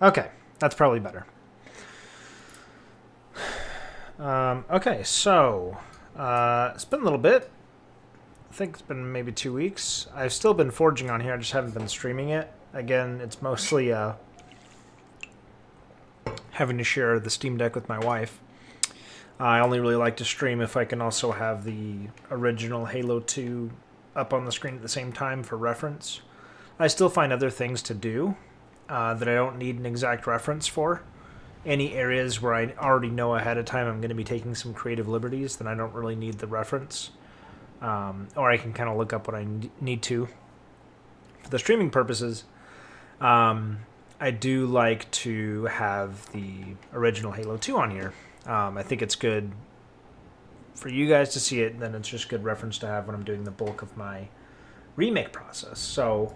Okay, that's probably better. Okay, so it's been a little bit. I think it's been maybe 2 weeks. I've still been forging on here. I just haven't been streaming it. Again, it's mostly having to share the Steam Deck with my wife. I only really like to stream if I can also have the original Halo 2 up on the screen at the same time for reference. I still find other things to do that I don't need an exact reference for. Any areas where I already know ahead of time I'm going to be taking some creative liberties, then I don't really need the reference. Or I can kind of look up what I need to. For the streaming purposes, I do like to have the original Halo 2 on here. I think it's good for you guys to see it, and then it's just good reference to have when I'm doing the bulk of my remake process. So,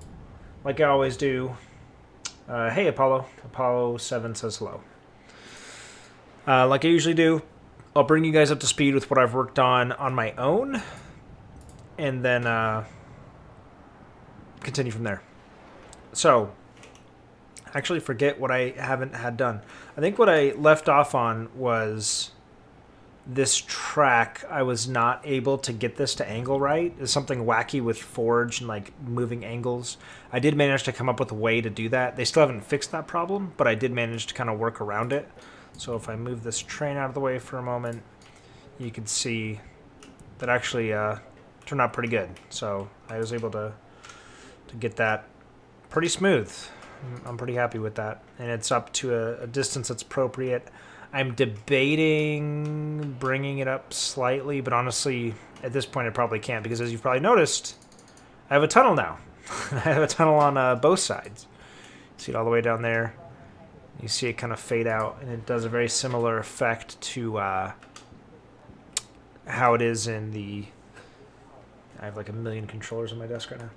like I always do, hey Apollo. Apollo 7 says hello. Like I usually do, I'll bring you guys up to speed with what I've worked on my own, and then continue from there. So, actually forget what I haven't had done. I think what I left off on was this track. I was not able to get this to angle right. There's something wacky with Forge and like moving angles. I did manage to come up with a way to do that. They still haven't fixed that problem, but I did manage to kind of work around it. So if I move this train out of the way for a moment, you can see that actually turned out pretty good. So I was able to get that pretty smooth. I'm pretty happy with that. And it's up to a distance that's appropriate. I'm debating bringing it up slightly, but honestly, at this point I probably can't because as you've probably noticed, I have a tunnel now. I have a tunnel on both sides. See it all the way down there. You see it kind of fade out, and it does a very similar effect to how it is in the... I have like a million controllers on my desk right now.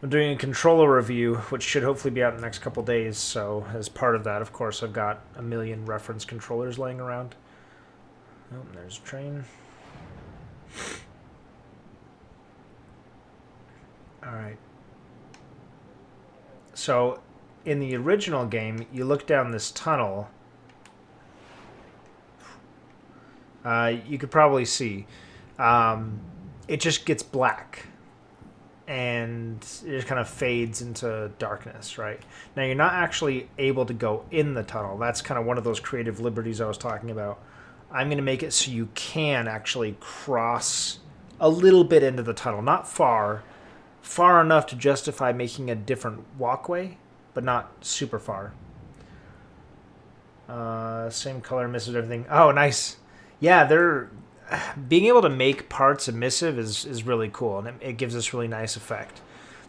I'm doing a controller review, which should hopefully be out in the next couple days, so as part of that, of course, I've got a million reference controllers laying around. Oh, there's a train. Alright. So, in the original game, you look down this tunnel. You could probably see. It just gets black. And it just kind of fades into darkness, right? Now, you're not actually able to go in the tunnel. That's kind of one of those creative liberties I was talking about. I'm going to make it so you can actually cross a little bit into the tunnel. Not far. Far enough to justify making a different walkway, but not super far. Same color, emissive, everything. Oh, nice. Yeah, they're... Being able to make parts emissive is really cool, and it gives this really nice effect.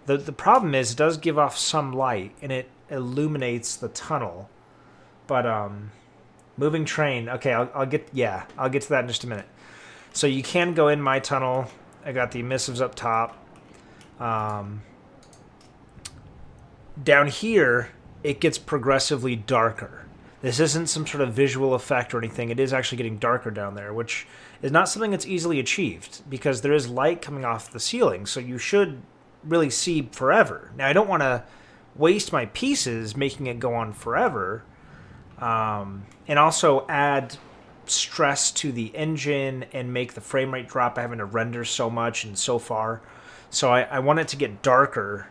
The problem is it does give off some light, and it illuminates the tunnel. But, moving train. Okay, I'll get to that in just a minute. So you can go in my tunnel. I got the emissives up top. Down here, it gets progressively darker. This isn't some sort of visual effect or anything. It is actually getting darker down there, which is not something that's easily achieved because there is light coming off the ceiling, so you should really see forever. Now, I don't want to waste my pieces making it go on forever, and also add stress to the engine and make the frame rate drop by having to render so much and so far. So I want it to get darker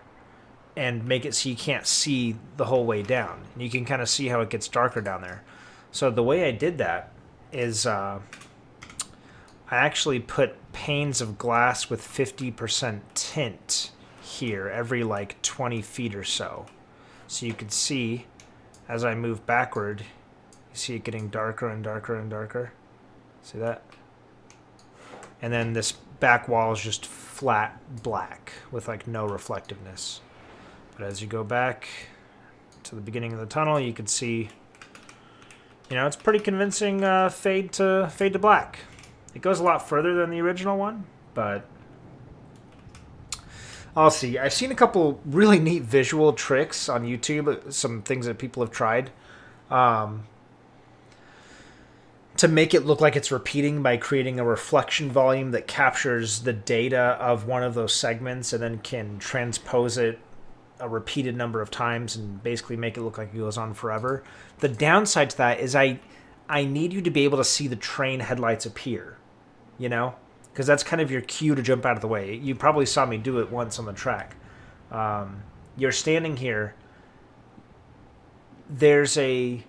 and make it so you can't see the whole way down. And you can kind of see how it gets darker down there. So the way I did that is I actually put panes of glass with 50% tint here every like 20 feet or so. So you can see as I move backward, you see it getting darker and darker and darker. See that? And then this back wall is just flat black with like no reflectiveness. But as you go back to the beginning of the tunnel, you can see, you know, it's pretty convincing fade to black. It goes a lot further than the original one, but I'll see. I've seen a couple really neat visual tricks on YouTube, some things that people have tried to make it look like it's repeating by creating a reflection volume that captures the data of one of those segments and then can transpose it a repeated number of times and basically make it look like it goes on forever. The downside to that is I need you to be able to see the train headlights appear, you know, because that's kind of your cue to jump out of the way. You probably saw me do it once on the track. You're standing here. There's a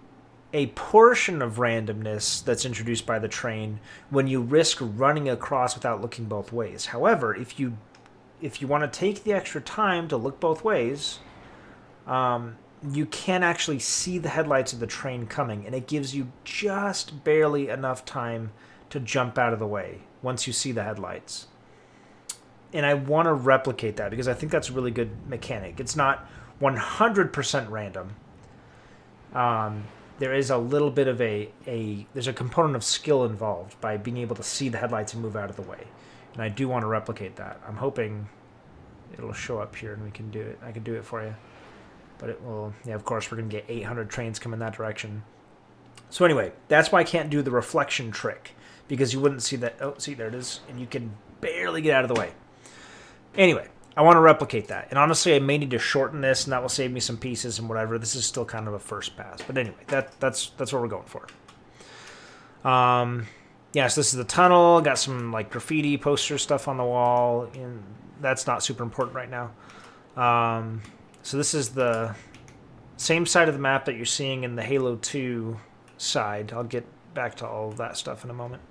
portion of randomness that's introduced by the train when you risk running across without looking both ways. However, if you want to take the extra time to look both ways, you can actually see the headlights of the train coming, and it gives you just barely enough time to jump out of the way once you see the headlights. And I want to replicate that because I think that's a really good mechanic. It's not 100% random. There is a little bit of there's a component of skill involved by being able to see the headlights and move out of the way. And I do want to replicate that. I'm hoping it'll show up here and we can do it. I can do it for you. But it will, yeah, of course, we're going to get 800 trains coming that direction. So anyway, that's why I can't do the reflection trick, because you wouldn't see that. Oh, see, there it is. And you can barely get out of the way. Anyway, I want to replicate that. And honestly, I may need to shorten this, and that will save me some pieces and whatever. This is still kind of a first pass. But anyway, that's what we're going for. Yeah, so this is the tunnel. Got some like graffiti poster stuff on the wall. And that's not super important right now. So this is the same side of the map that you're seeing in the Halo 2 side. I'll get back to all of that stuff in a moment.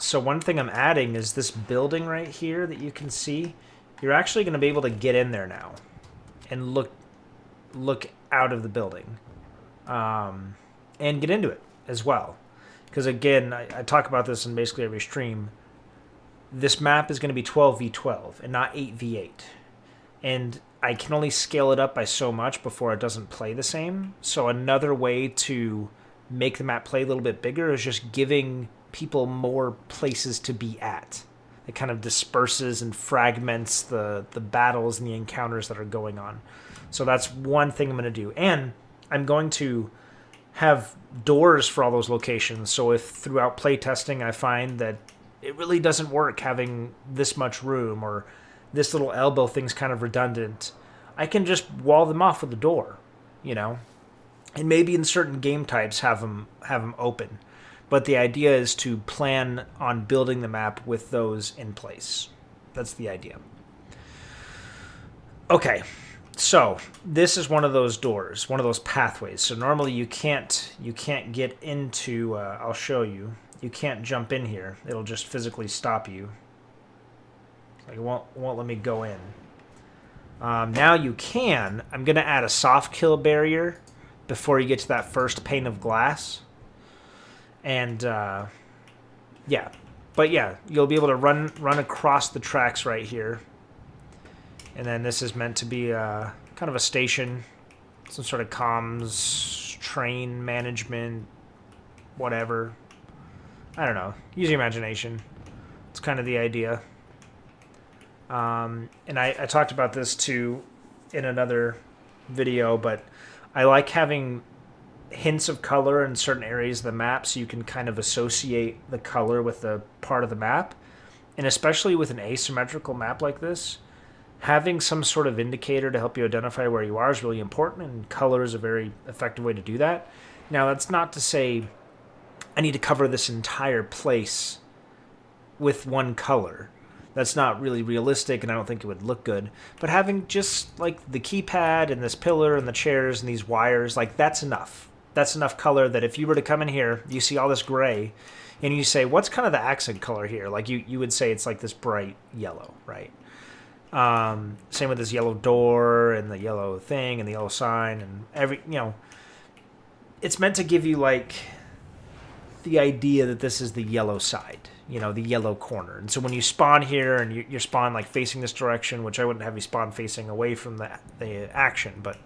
So one thing I'm adding is this building right here that you can see. You're actually going to be able to get in there now and look out of the building and get into it as well. Because again, I talk about this in basically every stream. This map is going to be 12v12 and not 8v8. And I can only scale it up by so much before it doesn't play the same. So another way to make the map play a little bit bigger is just giving people more places to be at. It kind of disperses and fragments the battles and the encounters that are going on. So that's one thing I'm going to do. And I'm going to have doors for all those locations. So if throughout playtesting I find that it really doesn't work having this much room, or this little elbow thing's kind of redundant, I can just wall them off with a door, you know? And maybe in certain game types have them open. But the idea is to plan on building the map with those in place. That's the idea. Okay, so this is one of those doors, one of those pathways. So normally you can't get into, I'll show you. You can't jump in here. It'll just physically stop you. Like it won't let me go in. Now you can. I'm going to add a soft kill barrier before you get to that first pane of glass. And yeah, but yeah, you'll be able to run across the tracks right here. And then this is meant to be kind of a station, some sort of comms, train management, whatever. I don't know. Use your imagination. It's kind of the idea. And I talked about this too in another video, but I like having hints of color in certain areas of the map so you can kind of associate the color with the part of the map. And especially with an asymmetrical map like this, having some sort of indicator to help you identify where you are is really important, and color is a very effective way to do that. Now, that's not to say I need to cover this entire place with one color. That's not really realistic, and I don't think it would look good. But having just like the keypad and this pillar and the chairs and these wires, like that's enough. That's enough color that if you were to come in here, you see all this gray, and you say, what's kind of the accent color here? Like you would say it's like this bright yellow, right? Same with this yellow door and the yellow thing and the yellow sign and it's meant to give you like the idea that this is the yellow side, the yellow corner. And so when you spawn here and you spawn like facing this direction, which I wouldn't have you spawn facing away from the action, but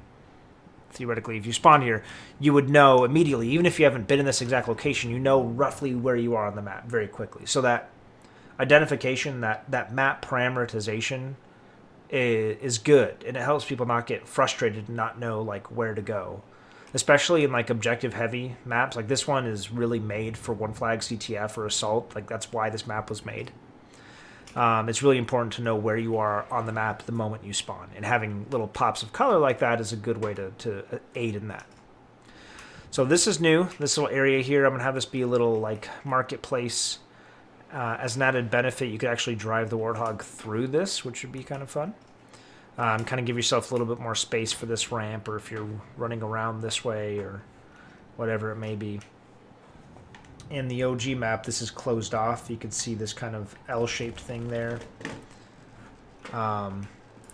theoretically, if you spawn here, you would know immediately, even if you haven't been in this exact location, you know roughly where you are on the map very quickly. So that identification, that map parameterization is good, and it helps people not get frustrated and not know like where to go, especially in like objective heavy maps. Like this one is really made for one flag CTF or assault. Like that's why this map was made. It's really important to know where you are on the map the moment you spawn, and having little pops of color like that is a good way to aid in that. So this is new, this little area here. I'm going to have this be a little like marketplace. As an added benefit, you could actually drive the Warthog through this, which would be kind of fun. Kind of give yourself a little bit more space for this ramp, or if you're running around this way or whatever it may be. In the OG map, this is closed off. You can see this kind of L-shaped thing there.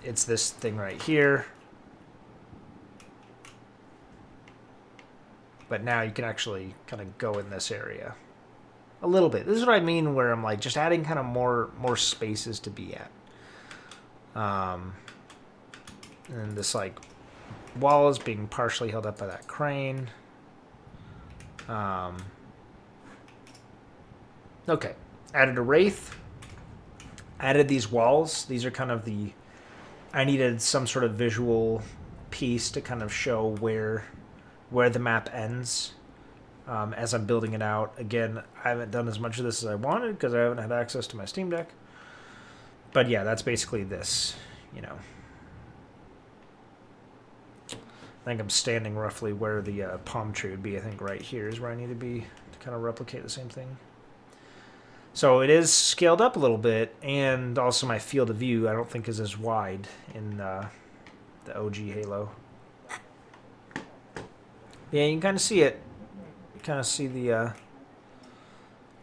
It's this thing right here. But now you can actually kind of go in this area a little bit. This is what I mean, where I'm like just adding kind of more spaces to be at. And this like wall is being partially held up by that crane. Okay, added a wraith. Added these walls. These are kind of the... I needed some sort of visual piece to kind of show where the map ends as I'm building it out. Again, I haven't done as much of this as I wanted because I haven't had access to my Steam Deck. But yeah, that's basically this, you know. I think I'm standing roughly where the palm tree would be. I think right here is where I need to be to kind of replicate the same thing. So it is scaled up a little bit, and also my field of view I don't think is as wide in the OG Halo. Yeah, you can kind of see it. You kind of see the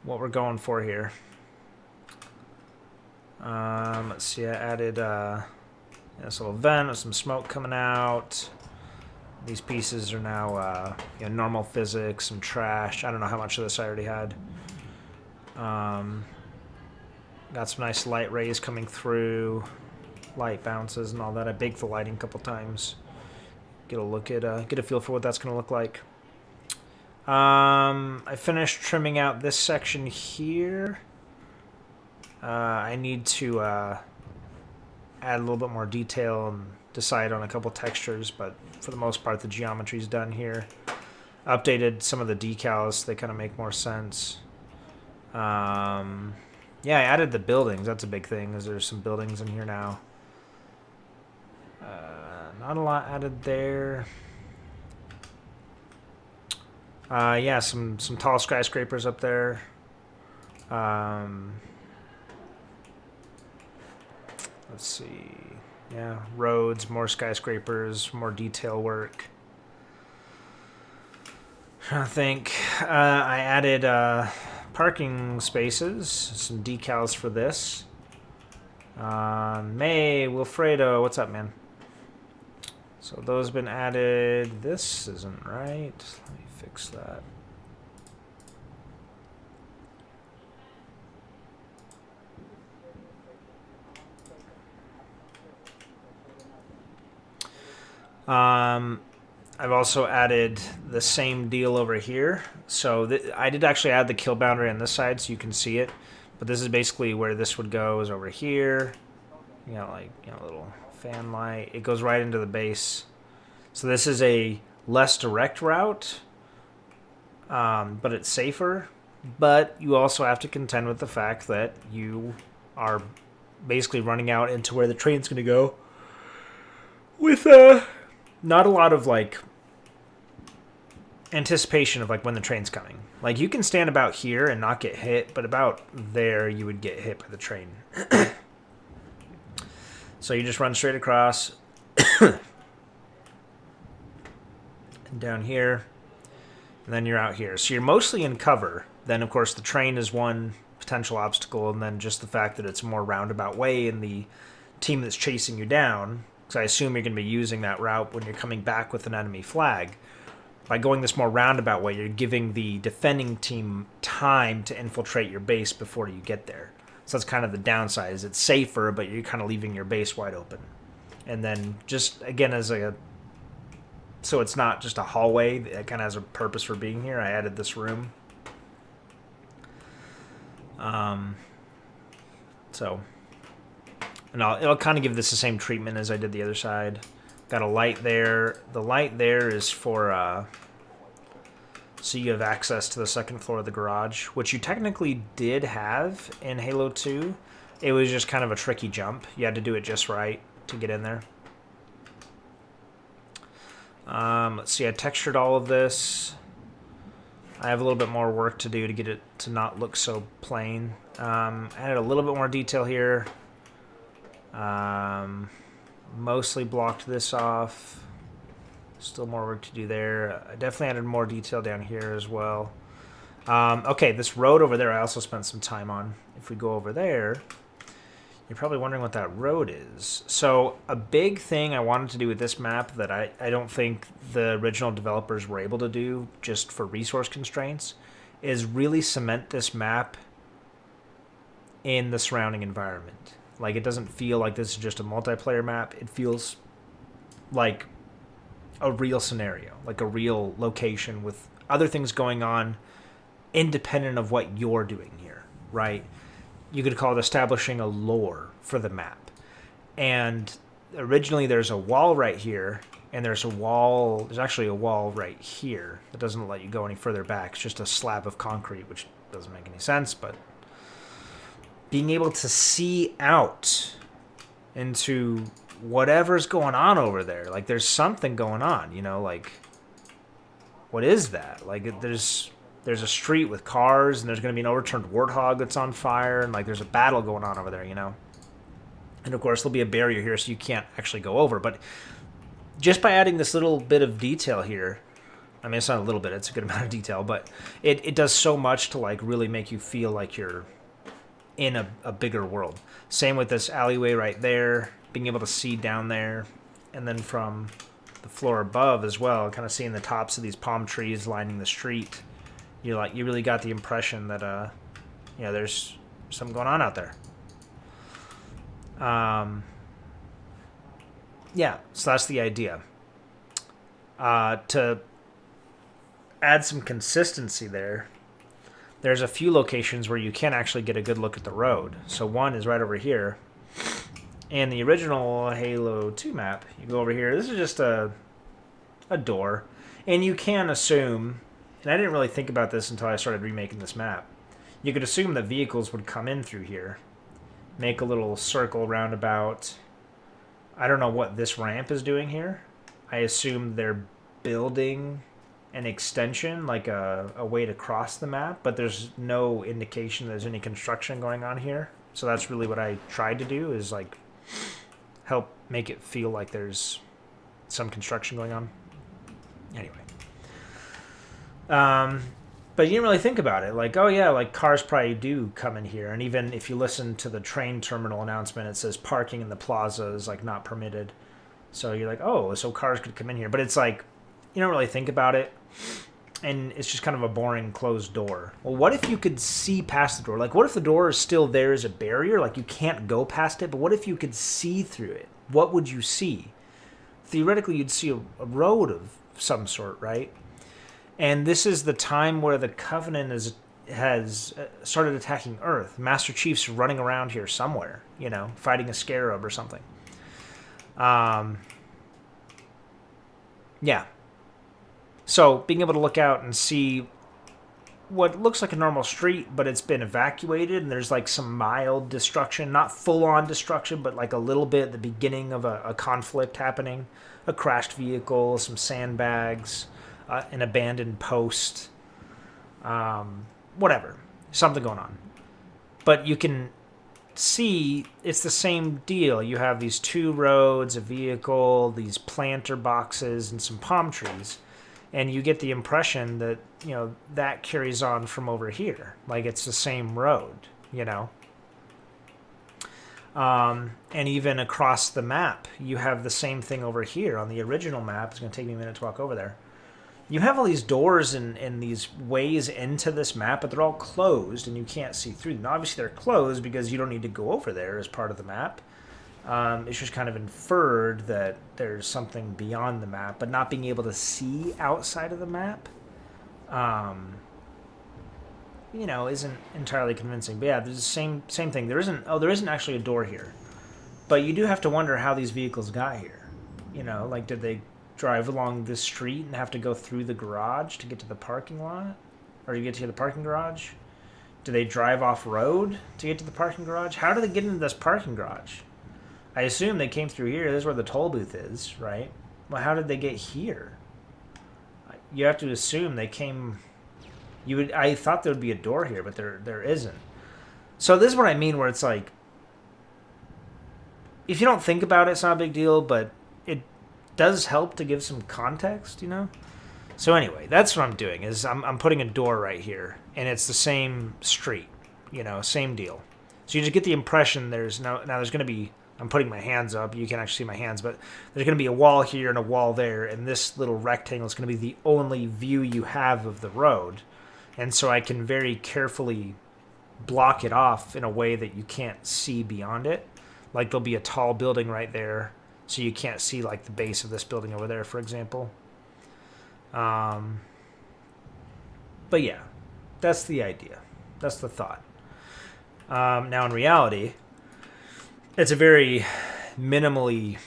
what we're going for here. Let's see, I added this little vent with some smoke coming out. These pieces are now you know, normal physics, some trash. I don't know how much of this I already had. Got some nice light rays coming through, light bounces and all that. I baked the lighting a couple times. Get a look at, get a feel for what that's going to look like. I finished trimming out this section here. I need to add a little bit more detail and decide on a couple textures, but for the most part the geometry's done here. Updated some of the decals so they kind of make more sense. Yeah, I added the buildings. That's a big thing, is there's some buildings in here now. Not a lot added there. Yeah, some tall skyscrapers up there. Let's see. Yeah, roads, more skyscrapers, more detail work. I think I added parking spaces, some decals for this. May, Wilfredo, what's up, man? So those have been added. This isn't right. Let me fix that. I've also added the same deal over here. So I did actually add the kill boundary on this side so you can see it. But this is basically where this would go, is over here. You know, like, you know, little fan light. It goes right into the base. So this is a less direct route, but it's safer. But you also have to contend with the fact that you are basically running out into where the train's going to go with not a lot of like anticipation of like when the train's coming. Like you can stand about here and not get hit, but about there you would get hit by the train. So you just run straight across and down here, and then you're out here. So you're mostly in cover. Then of course the train is one potential obstacle, and then just the fact that it's a more roundabout way in the team that's chasing you down. Because I assume you're going to be using that route when you're coming back with an enemy flag. By going this more roundabout way, you're giving the defending team time to infiltrate your base before you get there. So that's kind of the downside, is it's safer, but you're kind of leaving your base wide open. And then just, again, as a... So it's not just a hallway, it kind of has a purpose for being here. I added this room. So... And it'll kind of give this the same treatment as I did the other side. Got a light there. The light there is for... so you have access to the second floor of the garage, which you technically did have in Halo 2. It was just kind of a tricky jump. You had to do it just right to get in there. Let's see, I textured all of this. I have a little bit more work to do to get it to not look so plain. Added a little bit more detail here. Mostly blocked this off. Still more work to do there. I definitely added more detail down here as well. Okay, this road over there I also spent some time on. If we go over there, you're probably wondering what that road is. So a big thing I wanted to do with this map that I don't think the original developers were able to do just for resource constraints is really cement this map in the surrounding environment. Like, it doesn't feel like this is just a multiplayer map. It feels like a real scenario, like a real location with other things going on independent of what you're doing here, right? You could call it establishing a lore for the map. And originally there's a wall right here, and there's actually a wall right here that doesn't let you go any further back. It's just a slab of concrete, which doesn't make any sense, but being able to see out into whatever's going on over there, like there's something going on, you know, like what is that? Like there's a street with cars, and there's going to be an overturned warthog that's on fire, and like there's a battle going on over there, you know. And of course there'll be a barrier here so you can't actually go over, but just by adding this little bit of detail here, I mean, it's not a little bit, it's a good amount of detail, but it does so much to like really make you feel like you're in a bigger world. Same with this alleyway right there, being able to see down there, and then from the floor above as well, kind of seeing the tops of these palm trees lining the street. You really got the impression that you know, there's something going on out there. Yeah, so that's the idea. To add some consistency there, there's a few locations where you can actually get a good look at the road. So one is right over here. In the original Halo 2 map, you go over here. This is just a door. And you can assume, and I didn't really think about this until I started remaking this map, you could assume that vehicles would come in through here, make a little circle roundabout. I don't know what this ramp is doing here. I assume they're building an extension, like a way to cross the map, but there's no indication there's any construction going on here. So that's really what I tried to do, is like help make it feel like there's some construction going on. Anyway. But you didn't really think about it. Like, oh yeah, like cars probably do come in here. And even if you listen to the train terminal announcement, it says parking in the plaza is like not permitted. So you're like, oh, so cars could come in here. But it's like, you don't really think about it. And it's just kind of a boring closed door. Well, what if you could see past the door? Like, what if the door is still there as a barrier? Like, you can't go past it, but what if you could see through it? What would you see? Theoretically, you'd see a road of some sort, right? And this is the time where the Covenant has started attacking Earth. Master Chief's running around here somewhere, you know, fighting a scarab or something. Yeah. So being able to look out and see what looks like a normal street, but it's been evacuated, and there's like some mild destruction, not full-on destruction, but like a little bit at the beginning of a conflict happening. A crashed vehicle, some sandbags, an abandoned post, whatever, something going on. But you can see it's the same deal. You have these two roads, a vehicle, these planter boxes, and some palm trees. And you get the impression that, you know, that carries on from over here. Like it's the same road, you know. And even across the map, you have the same thing over here on the original map. It's going to take me a minute to walk over there. You have all these doors and these ways into this map, but they're all closed and you can't see through them. Obviously, they're closed because you don't need to go over there as part of the map. It's just kind of inferred that there's something beyond the map, but not being able to see outside of the map, you know, isn't entirely convincing. But yeah, there's the same thing. There isn't actually a door here, but you do have to wonder how these vehicles got here. You know, like did they drive along this street and have to go through the garage to get to the parking lot, or you get to the parking garage? Do they drive off-road to get to the parking garage? How do they get into this parking garage? I assume they came through here. This is where the toll booth is, right? Well, how did they get here? You have to assume they came... I thought there would be a door here, but there isn't. So this is what I mean, where it's like... If you don't think about it, it's not a big deal, but it does help to give some context, you know? So anyway, that's what I'm doing, is I'm putting a door right here, and it's the same street, you know, same deal. So you just get the impression there's now there's going to be, I'm putting my hands up, you can't actually see my hands, but there's going to be a wall here and a wall there, and this little rectangle is going to be the only view you have of the road. And so I can very carefully block it off in a way that you can't see beyond it. Like there'll be a tall building right there, so you can't see like the base of this building over there, for example. But yeah, that's the idea. That's the thought. Now in reality, it's a very minimally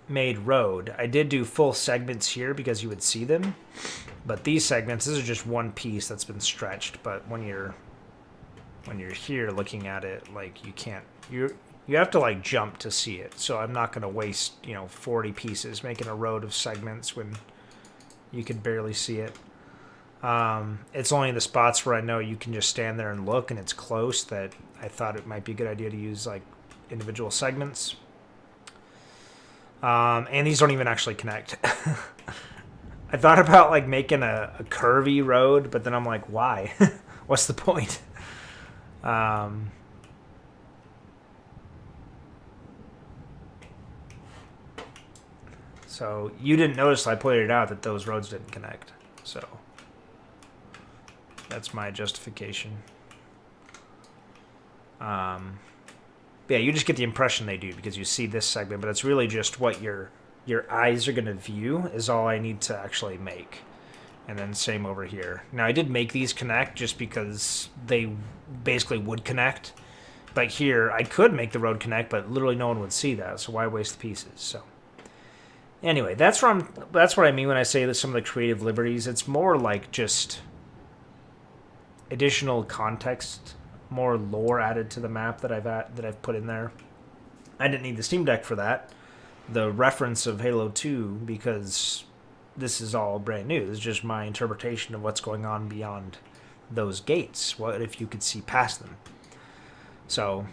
made road. I did do full segments here because you would see them, but these segments, this is just one piece that's been stretched. But when you're here looking at it, like you have to like jump to see it. So I'm not going to waste 40 pieces making a road of segments when you could barely see it. It's only the spots where I know you can just stand there and look and it's close that I thought it might be a good idea to use like individual segments. And these don't even actually connect. I thought about like making a curvy road, but then I'm like, why? What's the point? So you didn't notice I pointed out that those roads didn't connect. So that's my justification. Yeah, you just get the impression they do because you see this segment, but it's really just what your eyes are going to view is all I need to actually make. And then same over here. Now I did make these connect just because they basically would connect. But here I could make the road connect, but literally no one would see that. So why waste the pieces? So anyway, that's what I mean when I say that some of the creative liberties. It's more like just additional context, more lore added to the map that I've put in there. I didn't need the Steam Deck for that. The reference of Halo 2, because this is all brand new. This is just my interpretation of what's going on beyond those gates. What if you could see past them? So,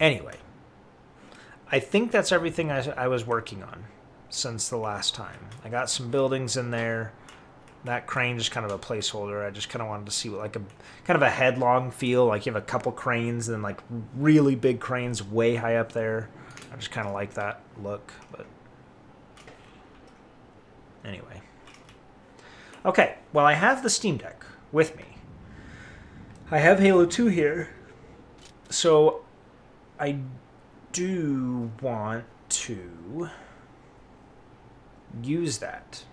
anyway, I think that's everything I was working on since the last time. I got some buildings in there. That crane just kind of a placeholder. I just kind of wanted to see what like a kind of a headlong feel. Like you have a couple cranes and then like really big cranes way high up there. I just kind of like that look. But anyway. Okay, well I have the Steam Deck with me. I have Halo 2 here. So I do want to use that.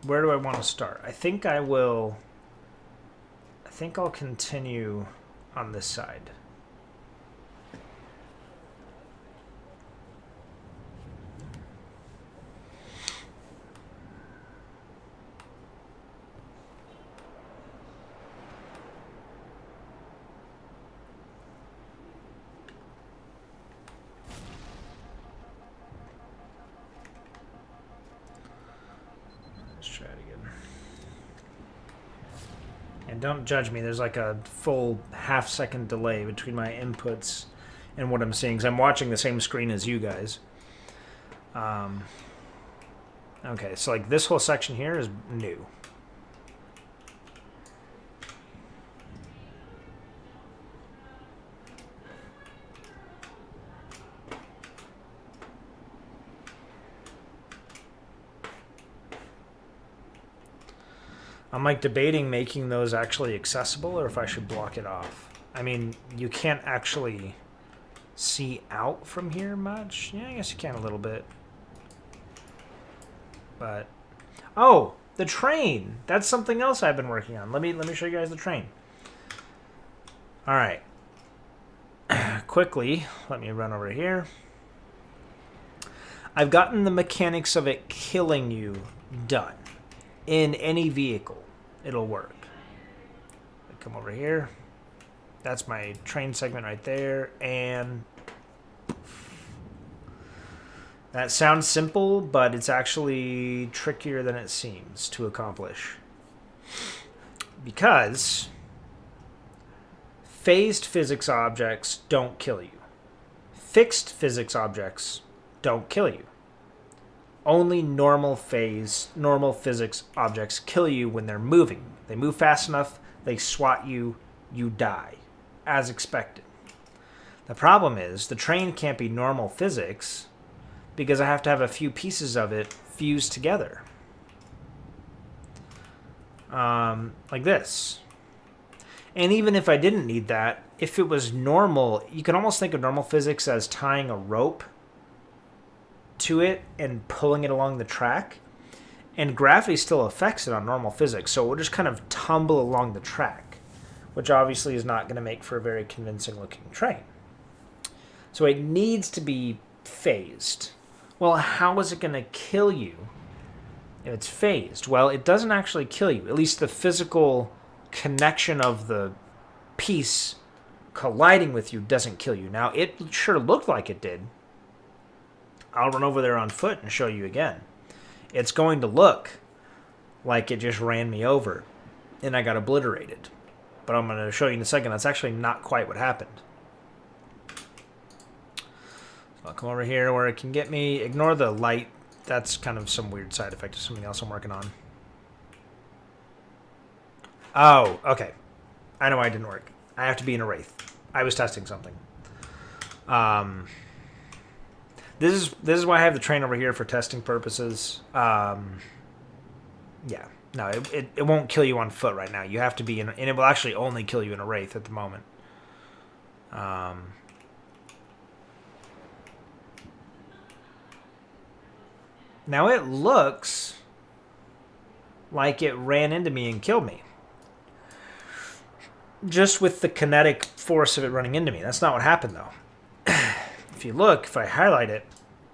Where do I want to start? I think I'll continue on this side. Don't judge me. There's like a full half-second delay between my inputs and what I'm seeing, because I'm watching the same screen as you guys. Okay, so like this whole section here is new. I'm like debating making those actually accessible or if I should block it off. I mean, you can't actually see out from here much. Yeah, I guess you can a little bit. But oh, the train. That's something else I've been working on. Let me show you guys the train. All right. Quickly, let me run over here. I've gotten the mechanics of it killing you done. In any vehicle, it'll work. I come over here. That's my train segment right there, and that sounds simple, but it's actually trickier than it seems to accomplish. Because phased physics objects don't kill you. Fixed physics objects don't kill you. Only normal physics objects kill you when they're moving. They move fast enough, they swat you, you die, as expected. The problem is, the train can't be normal physics because I have to have a few pieces of it fused together. Like this. And even if I didn't need that, if it was normal, you can almost think of normal physics as tying a rope to it and pulling it along the track. And gravity still affects it on normal physics, so it will just kind of tumble along the track, which obviously is not going to make for a very convincing looking train. So it needs to be phased. Well, how is it going to kill you if it's phased? Well, it doesn't actually kill you. At least the physical connection of the piece colliding with you doesn't kill you. Now, it sure looked like it did. I'll run over there on foot and show you again. It's going to look like it just ran me over and I got obliterated. But I'm going to show you in a second. That's actually not quite what happened. So I'll come over here where it can get me. Ignore the light. That's kind of some weird side effect of something else I'm working on. Oh, okay. I know why it didn't work. I have to be in a Wraith. I was testing something. This is why I have the train over here for testing purposes. Yeah. No, it won't kill you on foot right now. You have to be in, and it will actually only kill you in a Wraith at the moment. Now it looks like it ran into me and killed me. Just with the kinetic force of it running into me. That's not what happened, though. If you look, if I highlight it,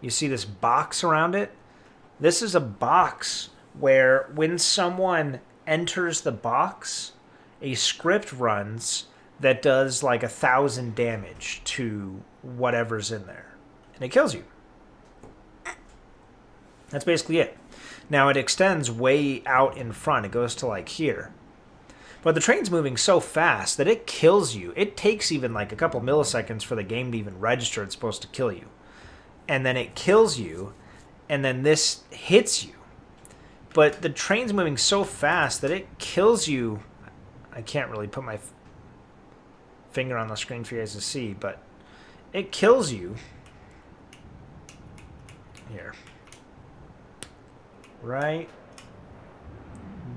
you see this box around it? This is a box where when someone enters the box, a script runs that does like 1,000 damage to whatever's in there. And it kills you. That's basically it. Now, it extends way out in front. It goes to like here. But the train's moving so fast that it kills you. It takes even like a couple milliseconds for the game to even register it's supposed to kill you. And then it kills you, and then this hits you. But the train's moving so fast that it kills you. I can't really put my finger on the screen for you guys to see, but it kills you. Here. Right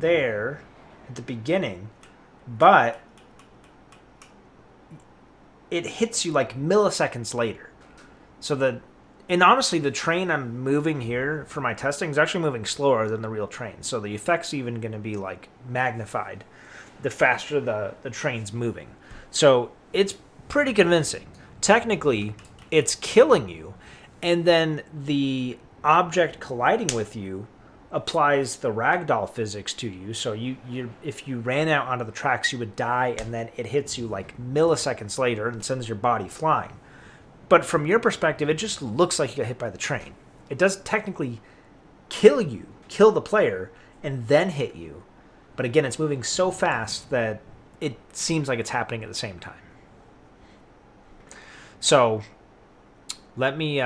there at the beginning, but it hits you like milliseconds later. And honestly, the train I'm moving here for my testing is actually moving slower than the real train. So the effect's even going to be like magnified the faster the train's moving. So it's pretty convincing. Technically, it's killing you, and then the object colliding with you applies the ragdoll physics to you. So if you ran out onto the tracks, you would die, and then it hits you like milliseconds later and sends your body flying. But from your perspective, it just looks like you got hit by the train. It does technically kill you, kill the player, and then hit you. But again, it's moving so fast that it seems like it's happening at the same time. So let me...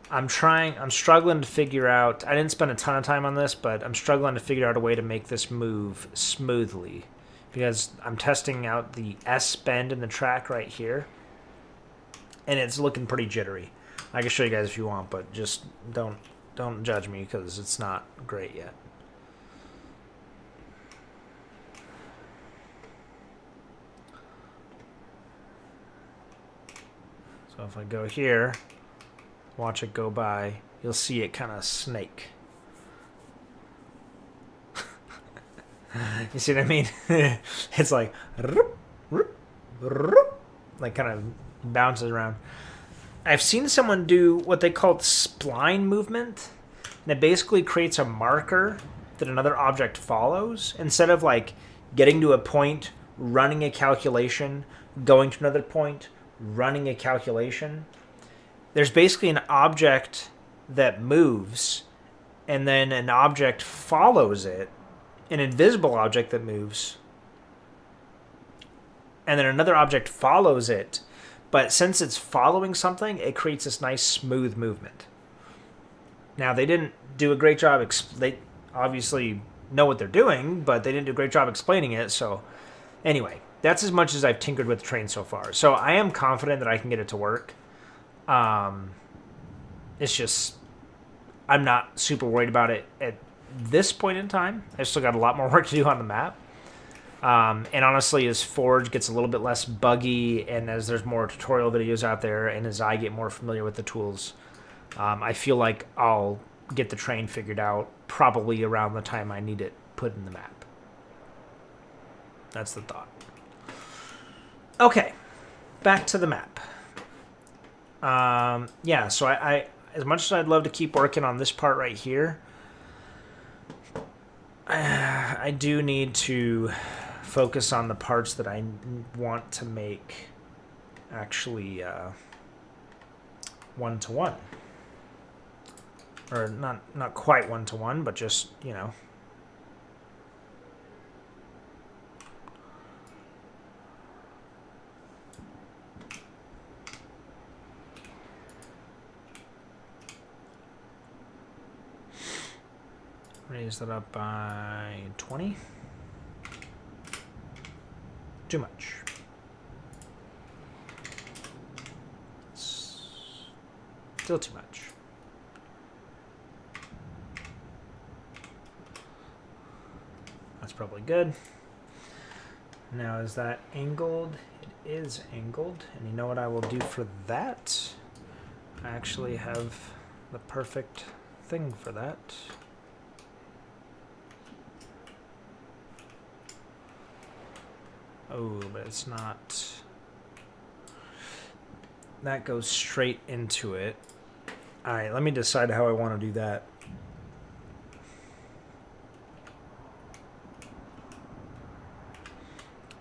I'm struggling to figure out... I didn't spend a ton of time on this, but I'm struggling to figure out a way to make this move smoothly. Because I'm testing out the S bend in the track right here. And it's looking pretty jittery. I can show you guys if you want, but just don't judge me because it's not great yet. So if I go here, watch it go by, you'll see it kind of snake. You see what I mean? It's like kind of bounces around. I've seen someone do what they call spline movement, and it basically creates a marker that another object follows. Instead of like getting to a point, running a calculation, going to another point, running a calculation, there's basically an object that moves, and then an object follows it, an invisible object that moves, and then another object follows it. But since it's following something, it creates this nice smooth movement. Now, they didn't do a great job. They obviously know what they're doing, but they didn't do a great job explaining it. So anyway, that's as much as I've tinkered with the train so far. So I am confident that I can get it to work. It's just, I'm not super worried about it at this point in time. I've still got a lot more work to do on the map. And honestly, as Forge gets a little bit less buggy, and as there's more tutorial videos out there, and as I get more familiar with the tools, I feel like I'll get the train figured out probably around the time I need it put in the map. That's the thought. Okay, back to the map. Yeah, so I as much as I'd love to keep working on this part right here, I do need to focus on the parts that I want to make actually one-to-one. Or not quite one-to-one, but just, you know. Raise that up by 20. Too much. Still too much. That's probably good. Now, is that angled? It is angled. And you know what I will do for that? I actually have the perfect thing for that. Oh, but it's not. That goes straight into it. All right, let me decide how I want to do that.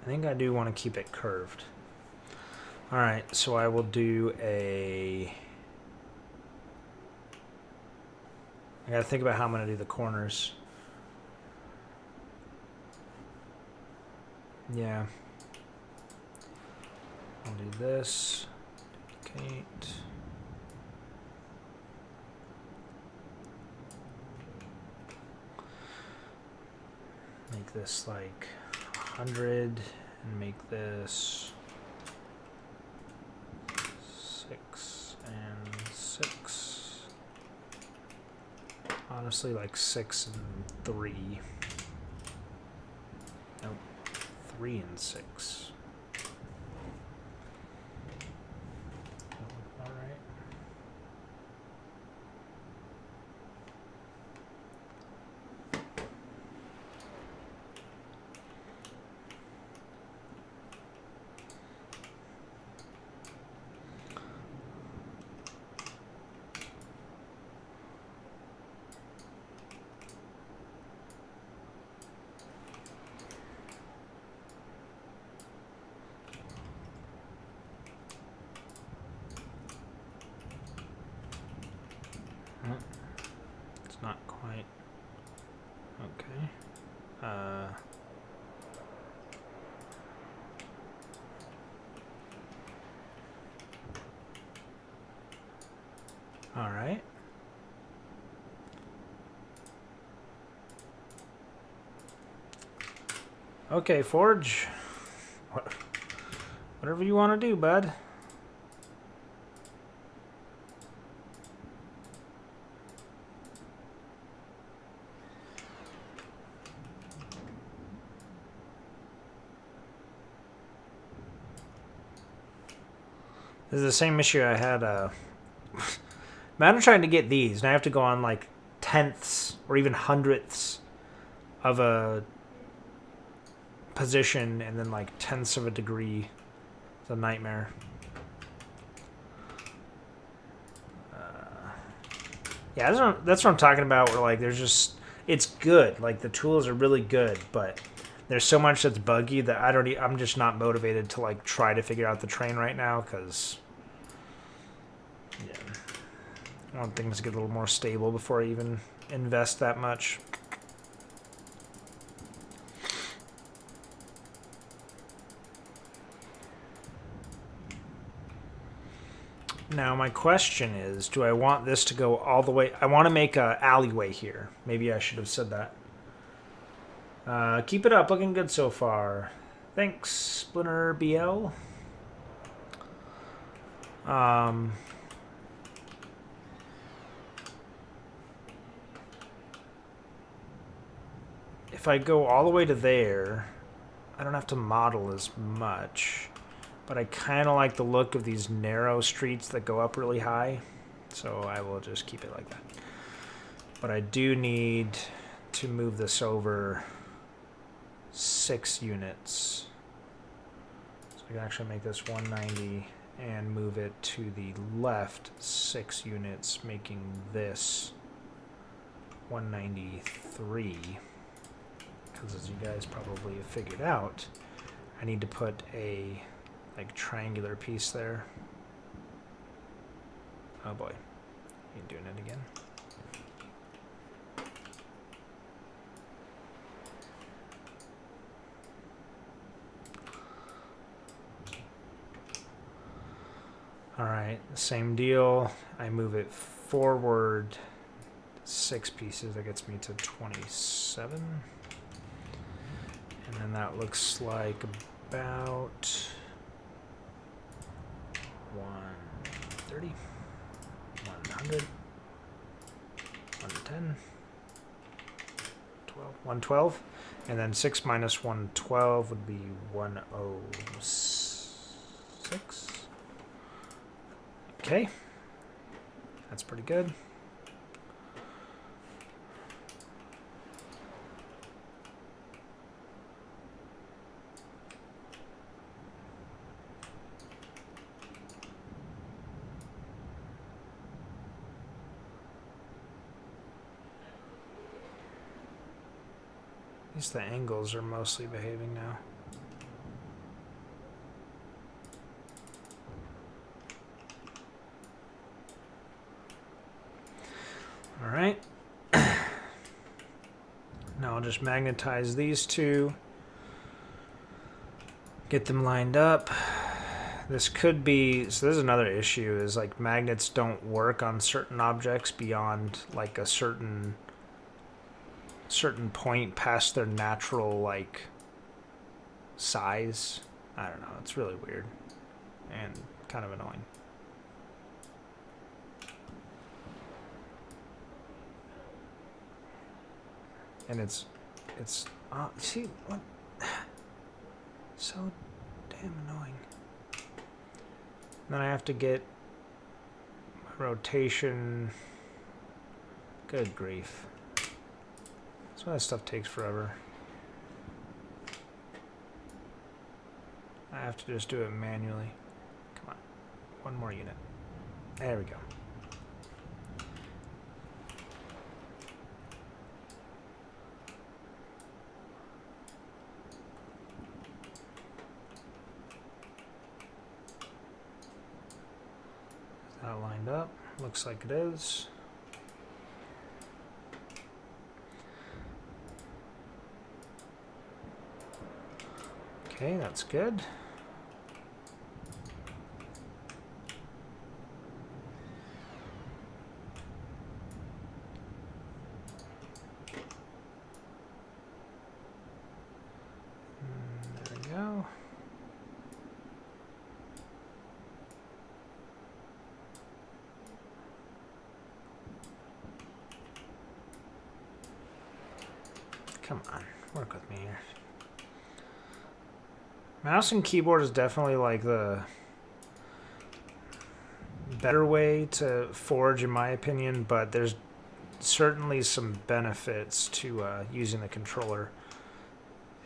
I think I do want to keep it curved. All right, so I will do a... I gotta think about how I'm gonna do the corners. Yeah. I'll do this. Duplicate. Make this like 100 and make this 6 and 6. Honestly, like 6 and 3. Nope. 3 and 6. All right. It's not quite okay. All right. Okay, Forge. Whatever you want to do, bud. This is the same issue I had. I'm trying to get these, and I have to go on like tenths or even hundredths of a position, and then like tenths of a degree. It's a nightmare. Yeah, that's what I'm talking about. Where like there's just it's good. Like the tools are really good, but there's so much that's buggy that I'm just not motivated to like try to figure out the train right now because yeah, I want things to get a little more stable before I even invest that much. Now my question is, do I want this to go all the way? I want to make a alleyway here. Maybe I should have said that. Keep it up, looking good so far. Thanks, Splinter BL. If I go all the way to there, I don't have to model as much. But I kind of like the look of these narrow streets that go up really high. So I will just keep it like that. But I do need to move this over 6 units. So I can actually make this 190 and move it to the left 6 units, making this 193. Because as you guys probably have figured out, I need to put a like triangular piece there. Oh boy, you're doing it again. All right, same deal. I move it forward 6 pieces. That gets me to 27. And then that looks like about 130, 100, 110, 12, 112. And then 6 minus 112 would be 106. Okay, that's pretty good. At least the angles are mostly behaving now. All right. Now I'll just magnetize these two. Get them lined up. This could be, so this is another issue, is like magnets don't work on certain objects beyond like a certain point past their natural like size. I don't know, it's really weird and kind of annoying. And it's see what, so damn annoying. Then I have to get my rotation. Good grief. That's why this stuff takes forever. I have to just do it manually. Come on. One more unit. There we go. Is that lined up? Looks like it is. Okay, that's good. There we go. Come on, work with me here. Mouse and keyboard is definitely like the better way to forge in my opinion, but there's certainly some benefits to using the controller,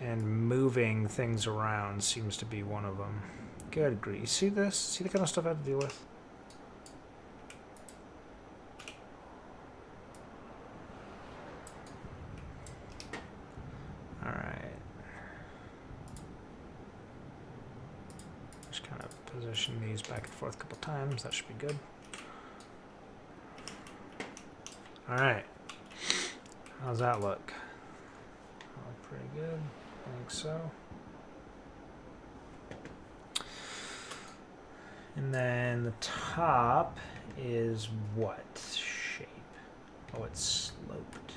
and moving things around seems to be one of them. Good grief. See this? See the kind of stuff I have to deal with? Position these back and forth a couple times. That should be good. All right. How's that look? Oh, pretty good. I think so. And then the top is what shape? Oh, it's sloped.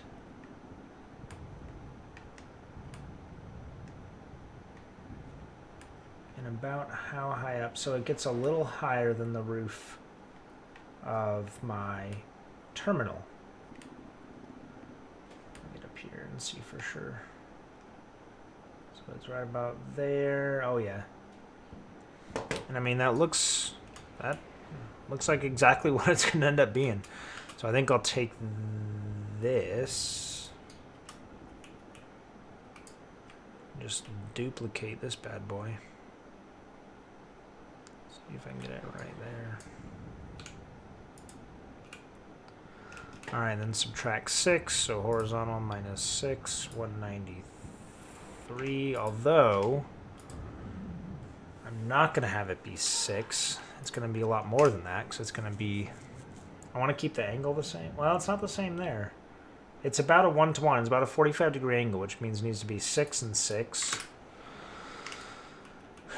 And about how high up? So it gets a little higher than the roof of my terminal. Let me get up here and see for sure. So it's right about there. Oh yeah. And I mean that looks like exactly what it's going to end up being. So I think I'll take this, just duplicate this bad boy. See if I can get it right there. All right, then subtract 6, so horizontal minus 6, 193. Although I'm not going to have it be 6. It's going to be a lot more than that, because it's going to be... I want to keep the angle the same. Well, it's not the same there. It's about a 1-to-1. It's about a 45-degree angle, which means it needs to be 6 and 6.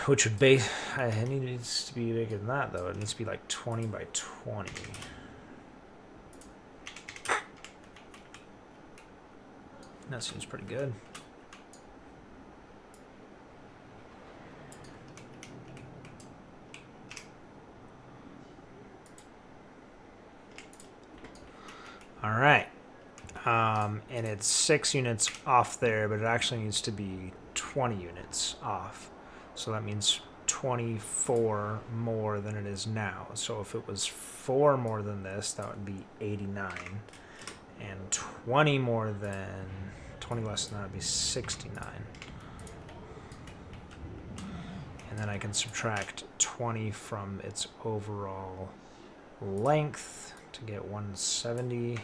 Which would be... It needs to be bigger than that, though. It needs to be like 20 by 20. That seems pretty good. All right. And it's 6 units off there, but it actually needs to be 20 units off. So that means 24 more than it is now. So if it was 4 more than this, that would be 89. And 20 more than... 20 less than that would be 69. And then I can subtract 20 from its overall length to get 170.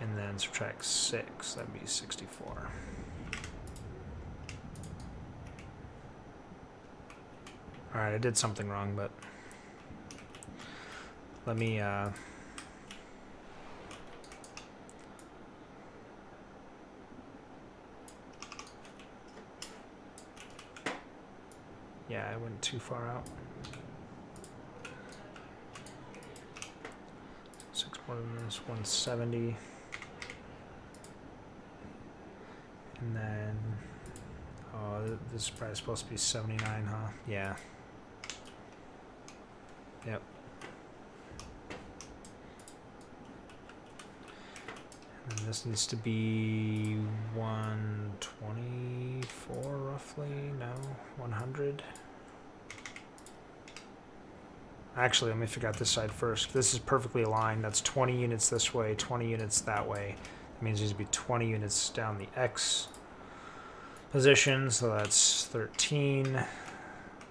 And then subtract 6, that'd be 64. Alright, I did something wrong, but let me yeah, I went too far out. 6 more than this, 170. And then, oh, this is probably supposed to be 79, huh? Yeah. Yep. And this needs to be 124 roughly, no, 100. Actually, let me figure out this side first. This is perfectly aligned. That's 20 units this way, 20 units that way. That means there's going to be 20 units down the X position, so that's 13.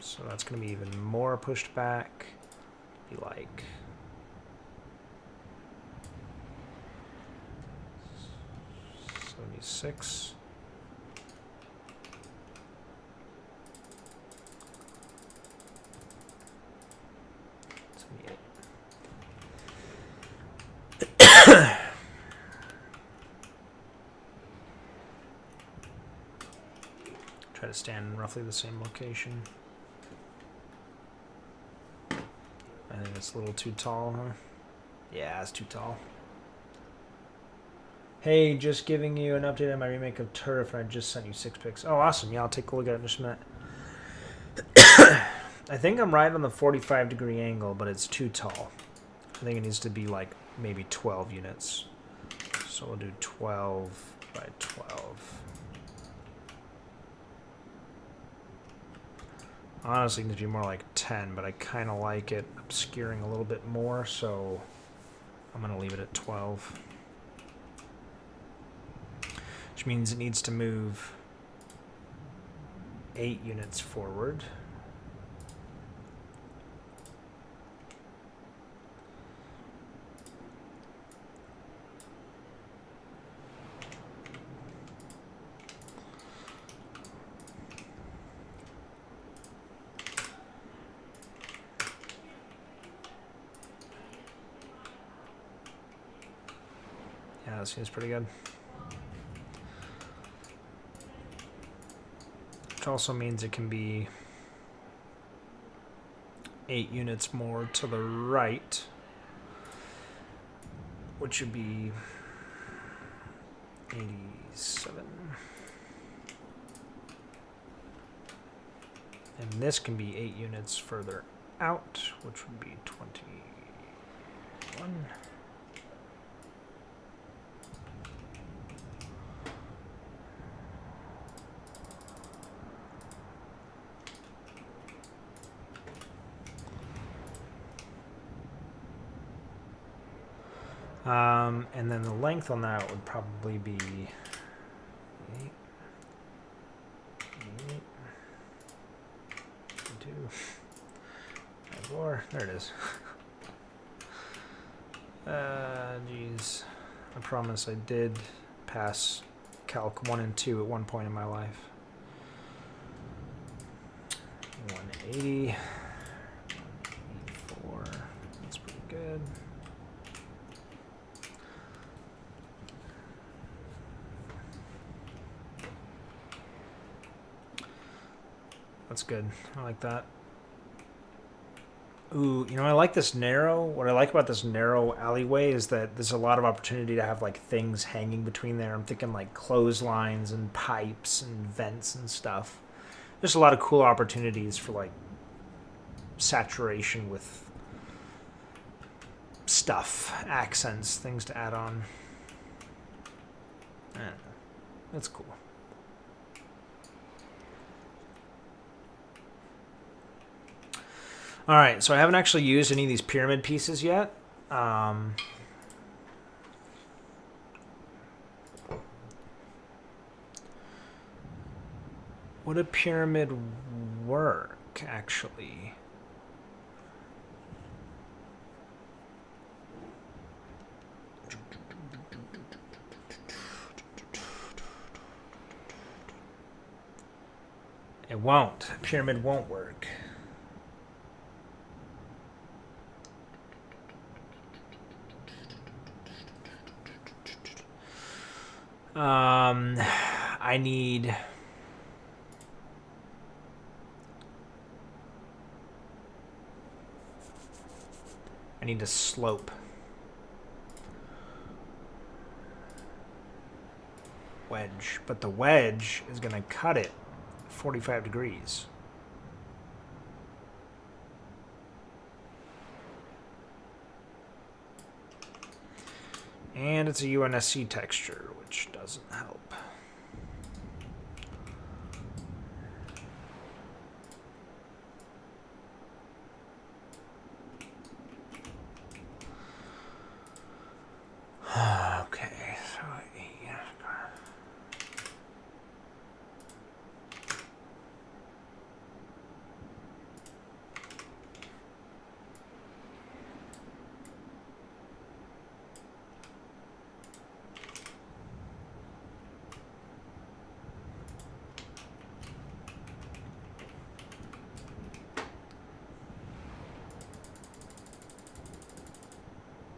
So that's going to be even more pushed back. Be like 76. Try to stand in roughly the same location. I think it's a little too tall, huh? Yeah, it's too tall. Hey, just giving you an update on my remake of Turf, and I just sent you 6 pics. Oh, awesome. Yeah, I'll take a look at it in just a minute. I think I'm right on the 45-degree angle, but it's too tall. I think it needs to be like maybe 12 units. So we'll do 12 by 12. Honestly, it needs to be more like 10, but I kind of like it obscuring a little bit more, so I'm going to leave it at 12. Which means it needs to move 8 units forward. that seems pretty good. Which also means it can be 8 units more to the right, which would be 87. And this can be 8 units further out, which would be 21. And then the length on that would probably be 8, 2, 4. There it is. Geez. I promise I did pass Calc 1 and 2 at one point in my life. 180. 184. That's pretty good. That's good. I like that. Ooh, you know, I like this narrow. What I like about this narrow alleyway is that there's a lot of opportunity to have like things hanging between there. I'm thinking like clotheslines and pipes and vents and stuff. There's a lot of cool opportunities for like saturation with stuff, accents, things to add on. I don't know. That's cool. All right, so I haven't actually used any of these pyramid pieces yet. Would a pyramid work, actually? It won't. A pyramid won't work. I need... a slope. Wedge. But the wedge is going to cut it 45 degrees. And it's a UNSC texture, which doesn't help. Okay, so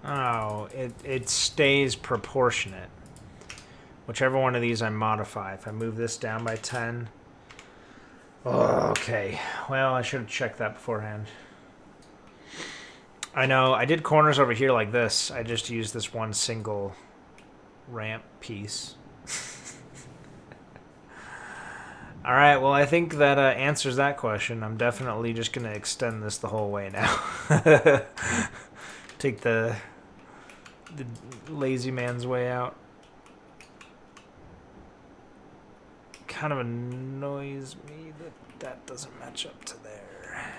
oh, it stays proportionate. Whichever one of these I modify. If I move this down by 10. Oh, okay. Well, I should have checked that beforehand. I know. I did corners over here like this. I just used this one single ramp piece. All right. Well, I think that answers that question. I'm definitely just going to extend this the whole way now. Take the lazy man's way out. Kind of annoys me that that doesn't match up to there.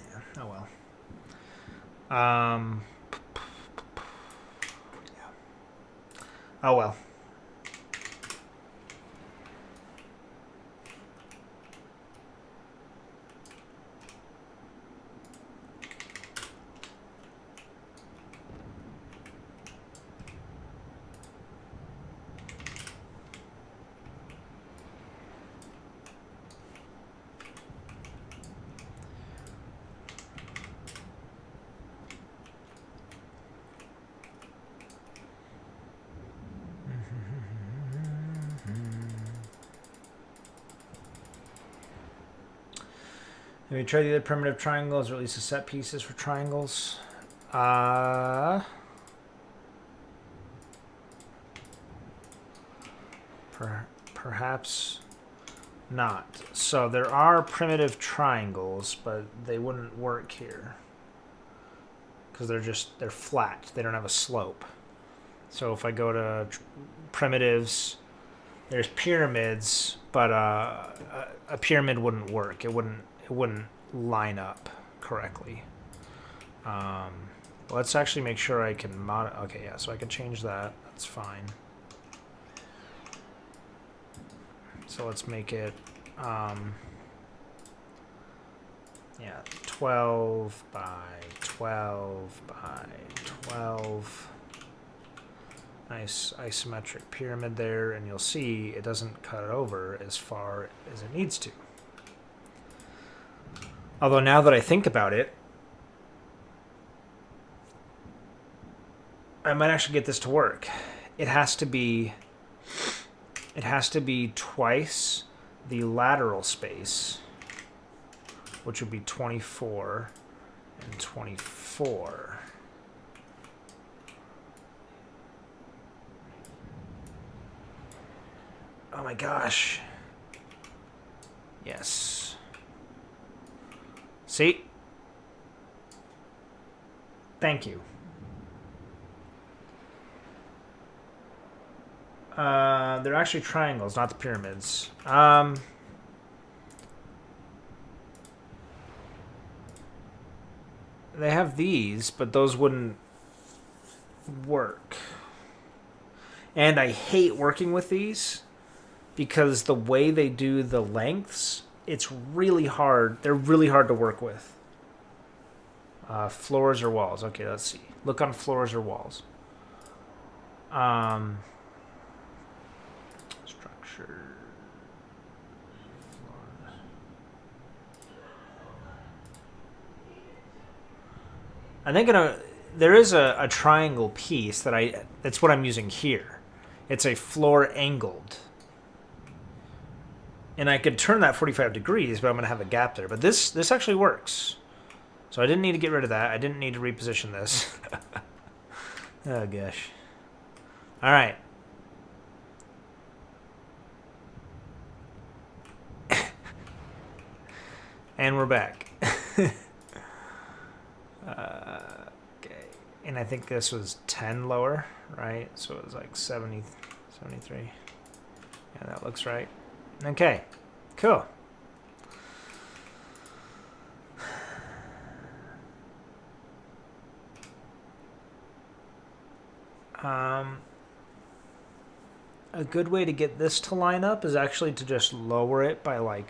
Yeah, oh well. Yeah. Oh well. Have you tried the other primitive triangles or at least the set pieces for triangles? Perhaps not. So there are primitive triangles, but they wouldn't work here because they're flat. They don't have a slope. So if I go to primitives, there's pyramids, but a pyramid wouldn't work. It wouldn't line up correctly. Let's actually make sure I can okay, yeah, so I can change that. That's fine. So let's make it, yeah, 12 by 12 by 12. Nice isometric pyramid there, and you'll see it doesn't cut it over as far as it needs to. Although now that I think about it, I might actually get this to work. It has to be twice the lateral space, which would be 24 and 24. Oh my gosh. Yes. See? Thank you. They're actually triangles, not the pyramids. They have these, but those wouldn't work. And I hate working with these because the way they do the lengths, it's really hard. They're really hard to work with. Floors or walls. Okay, let's see. Look on floors or walls. Structure. Floors. I think there is a triangle piece that's what I'm using here. It's a floor angled. And I could turn that 45 degrees, but I'm going to have a gap there. But this actually works. So I didn't need to get rid of that. I didn't need to reposition this. Oh, gosh. All right. And we're back. Okay. And I think this was 10 lower, right? So it was like 70, 73. Yeah, that looks right. Okay, cool. A good way to get this to line up is actually to just lower it by like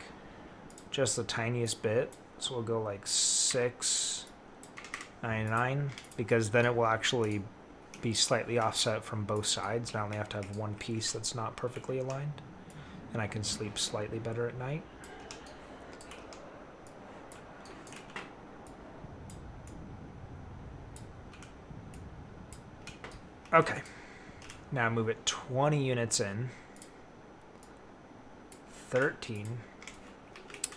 just the tiniest bit. So we'll go like 699 because then it will actually be slightly offset from both sides. And I only have to have one piece that's not perfectly aligned. And I can sleep slightly better at night. Okay. Now move it 20 units in. 13.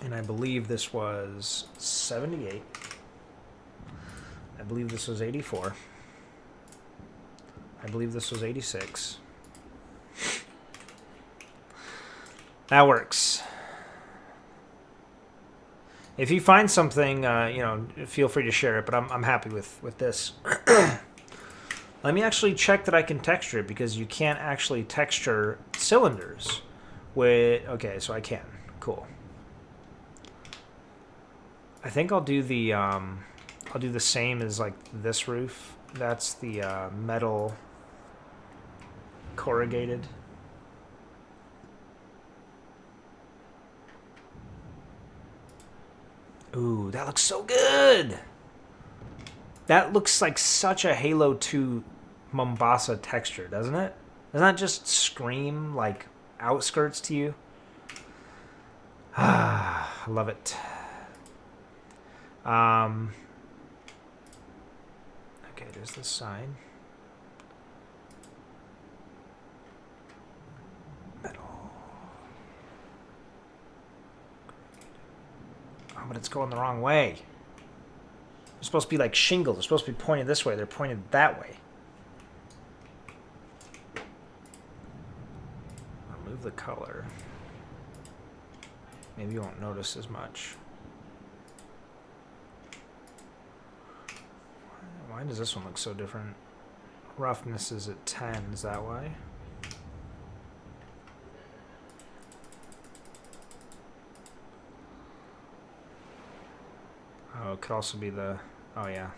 And I believe this was 78. I believe this was 84. I believe this was 86. That works. If you find something, feel free to share it, but I'm happy with this. Let me actually check that I can texture it because you can't actually texture cylinders with... Okay, so I can. Cool. I think I'll do the same as like this roof. That's the metal corrugated. Ooh, that looks so good. That looks like such a Halo 2 Mombasa texture, doesn't it? Doesn't that just scream like outskirts to you? Ah, I love it. Okay, there's this sign. Metal. but it's going the wrong way. They're supposed to be like shingles. They're supposed to be pointed this way. They're pointed that way. Remove the color. Maybe you won't notice as much. Why does this one look so different? Roughness is at 10. Is that why? Oh, it could also be the... Oh, yeah.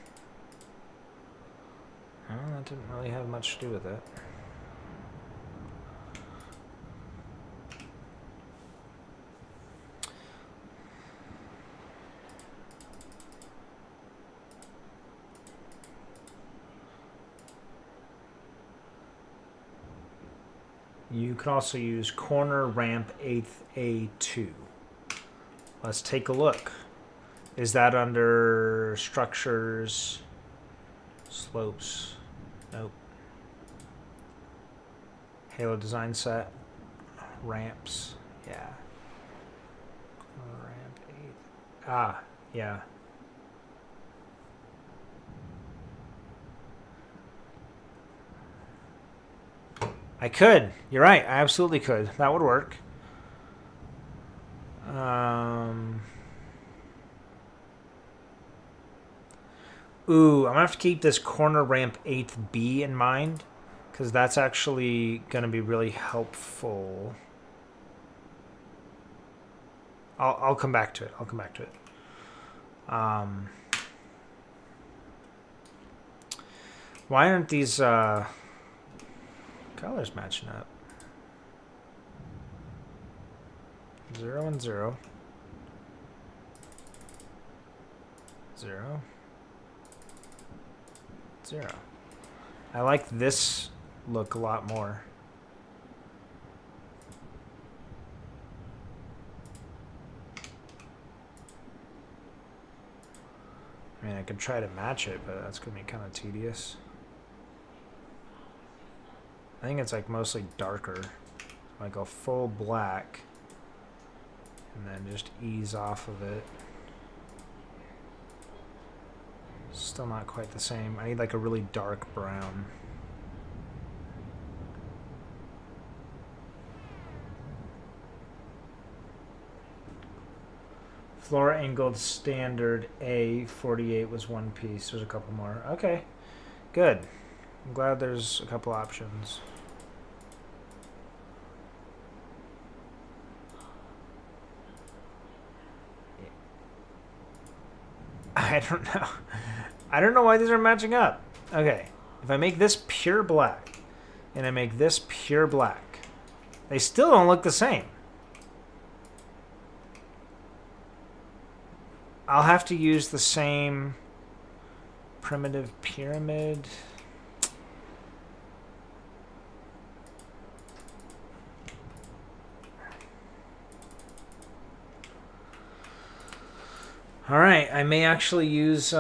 Oh, that didn't really have much to do with it. You could also use corner ramp 8th A2. Let's take a look. Is that under structures, slopes? Nope. Halo design set, ramps, yeah. Ramp 8. Ah, yeah. I could. You're right. I absolutely could. That would work. Ooh, I'm going to have to keep this corner ramp 8th B in mind, because that's actually going to be really helpful. I'll come back to it. I'll come back to it. Why aren't these colors matching up? 0 and 0. 0. 0. I like this look a lot more. I mean, I could try to match it, but that's going to be kind of tedious. I think it's like mostly darker. Like a full black. And then just ease off of it. Still not quite the same. I need like a really dark brown. Floor angled standard A48 was one piece. There's a couple more. Okay, good. I'm glad there's a couple options. I don't know. I don't know why these are matching up. Okay, if I make this pure black and I make this pure black, they still don't look the same. I'll have to use the same primitive pyramid. All right, I may actually use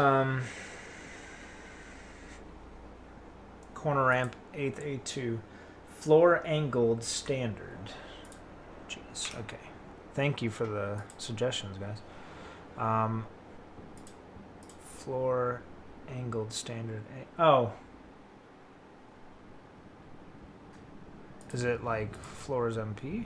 corner ramp 8th A2 floor angled standard. Jeez, okay. Thank you for the suggestions, guys. Floor angled standard. Oh. Is it like floors MP?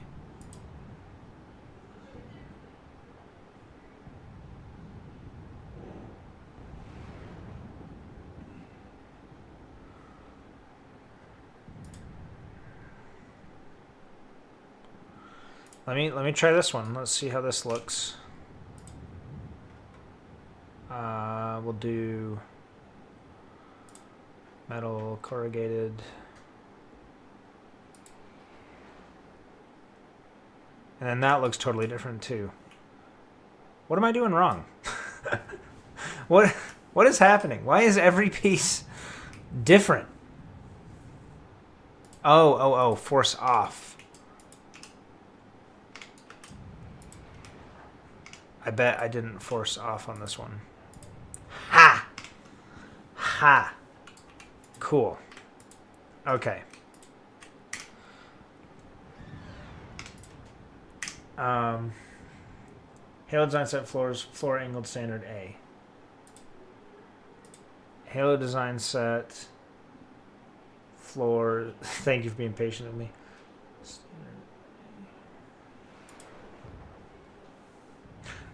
Let me try this one. Let's see how this looks. We'll do metal corrugated. And then that looks totally different too. What am I doing wrong? What is happening? Why is every piece different? Oh, force off. I bet I didn't force off on this one. Ha! Ha! Cool. Okay. Halo design set floor angled standard A. Halo design set floor. Thank you for being patient with me.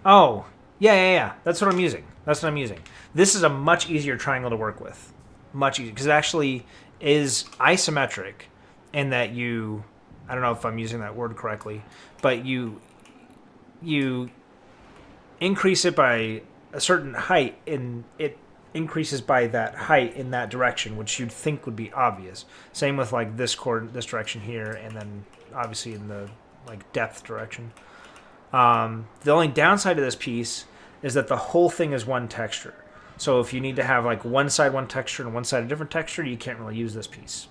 Oh, yeah. That's what I'm using. This is a much easier triangle to work with. Much easier because it actually is isometric in that you, I don't know if I'm using that word correctly, but you increase it by a certain height and it increases by that height in that direction, which you'd think would be obvious. Same with like this direction here, and then obviously in the like depth direction. The only downside to this piece is that the whole thing is one texture. So if you need to have like one side one texture and one side a different texture, you can't really use this piece.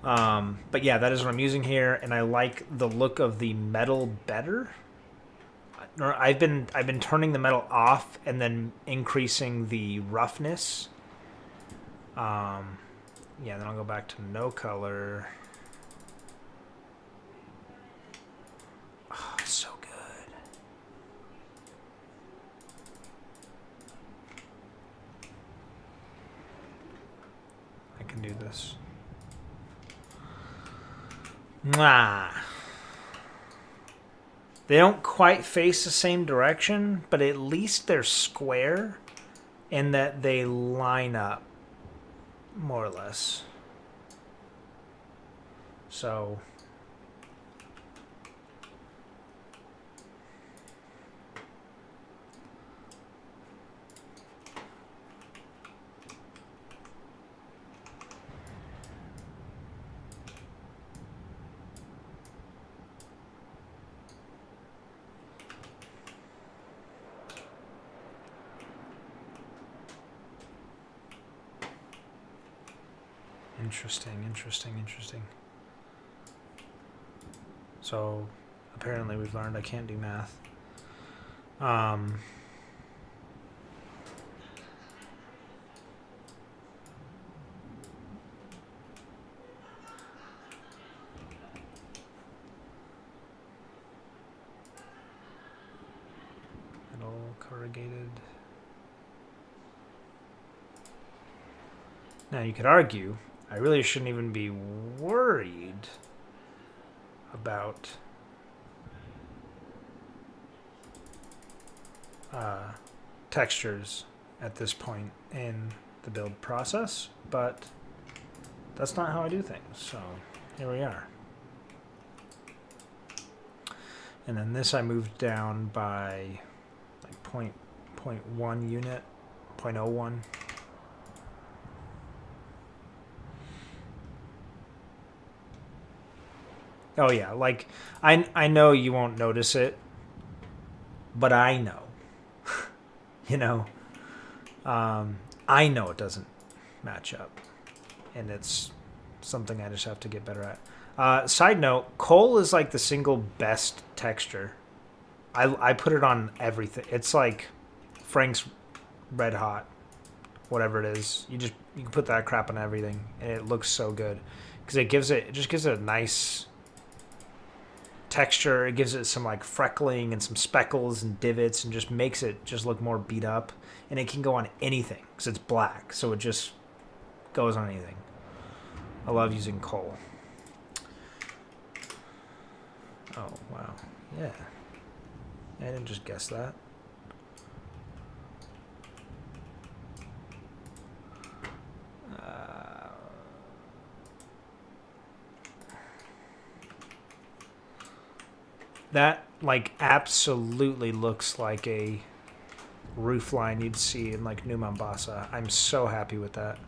But yeah, that is what I'm using here, and I like the look of the metal better. I've been turning the metal off and then increasing the roughness. Yeah, then I'll go back to no color. Oh, so good. I can do this. Mwah. They don't quite face the same direction, but at least they're square in that they line up, more or less. So Interesting. So apparently we've learned I can't do math. Metal corrugated. Now you could argue I really shouldn't even be worried about textures at this point in the build process, but that's not how I do things, so here we are. And then this I moved down by like 0.1 unit, 0.01. Oh yeah, like I know you won't notice it, but I know. You know, I know it doesn't match up, and it's something I just have to get better at. Side note, coal is like the single best texture. I put it on everything. It's like Frank's Red Hot, whatever it is. You can put that crap on everything, and it looks so good because it just gives it a nice texture. It gives it some like freckling and some speckles and divots, and just makes it just look more beat up. And it can go on anything because it's black, so it just goes on anything. I love using coal. Oh wow, yeah. I didn't just guess that. That like absolutely looks like a roof line you'd see in like New Mombasa. I'm so happy with that.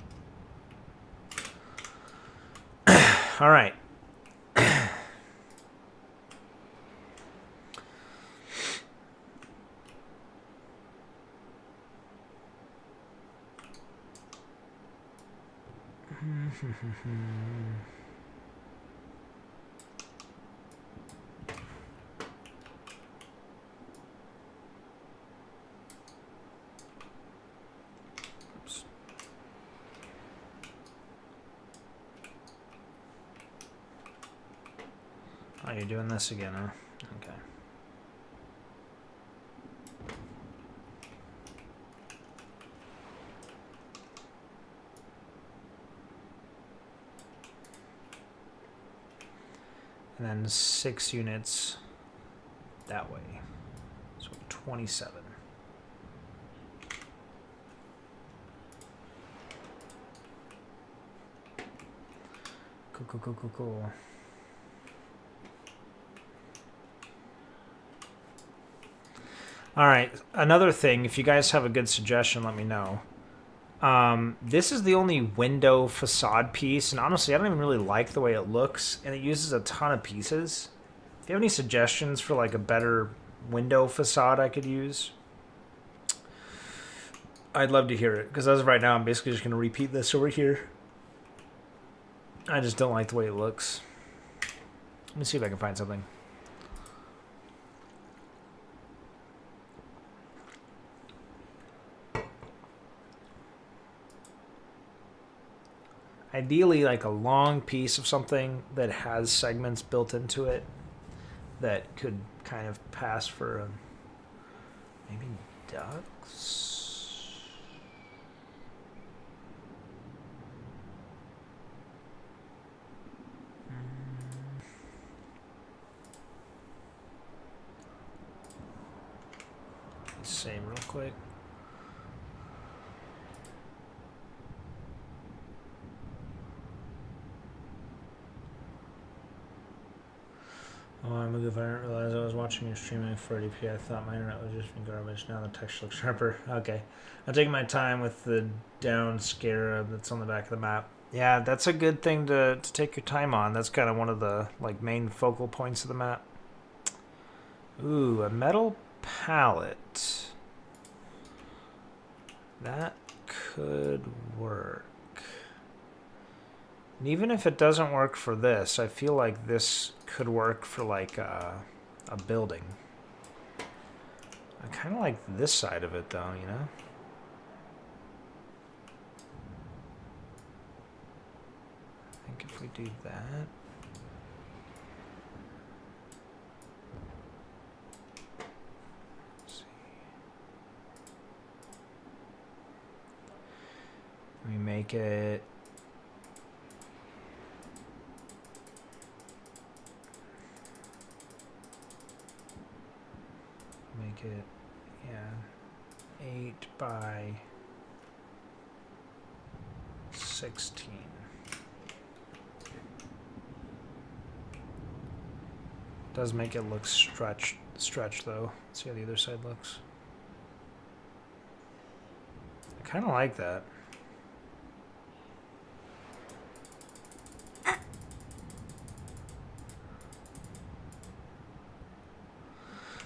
All right. Oops. Oh, you're doing this again, huh? Okay. And then 6 units that way. So 27. Cool. All right, another thing, if you guys have a good suggestion, let me know. This is the only window facade piece, and honestly, I don't even really like the way it looks, and it uses a ton of pieces. If you have any suggestions for like a better window facade I could use, I'd love to hear it, because as of right now, I'm basically just going to repeat this over here. I just don't like the way it looks. Let me see if I can find something. Ideally, like a long piece of something that has segments built into it that could kind of pass for a, maybe ducks. Let's save real quick. Oh, I'm a goof. I didn't realize I was watching your streaming at 480p. I thought my internet was just being garbage. Now the text looks sharper. Okay. I'm taking my time with the down scarab that's on the back of the map. Yeah, that's a good thing to take your time on. That's kind of one of the like main focal points of the map. Ooh, a metal pallet. That could work. And even if it doesn't work for this, I feel like this could work for like a building. I kind of like this side of it though, you know? I think if we do that. Let's see. We make it. Make it, yeah, 8 by 16. Does make it look stretched though. Let's see how the other side looks. I kind of like that.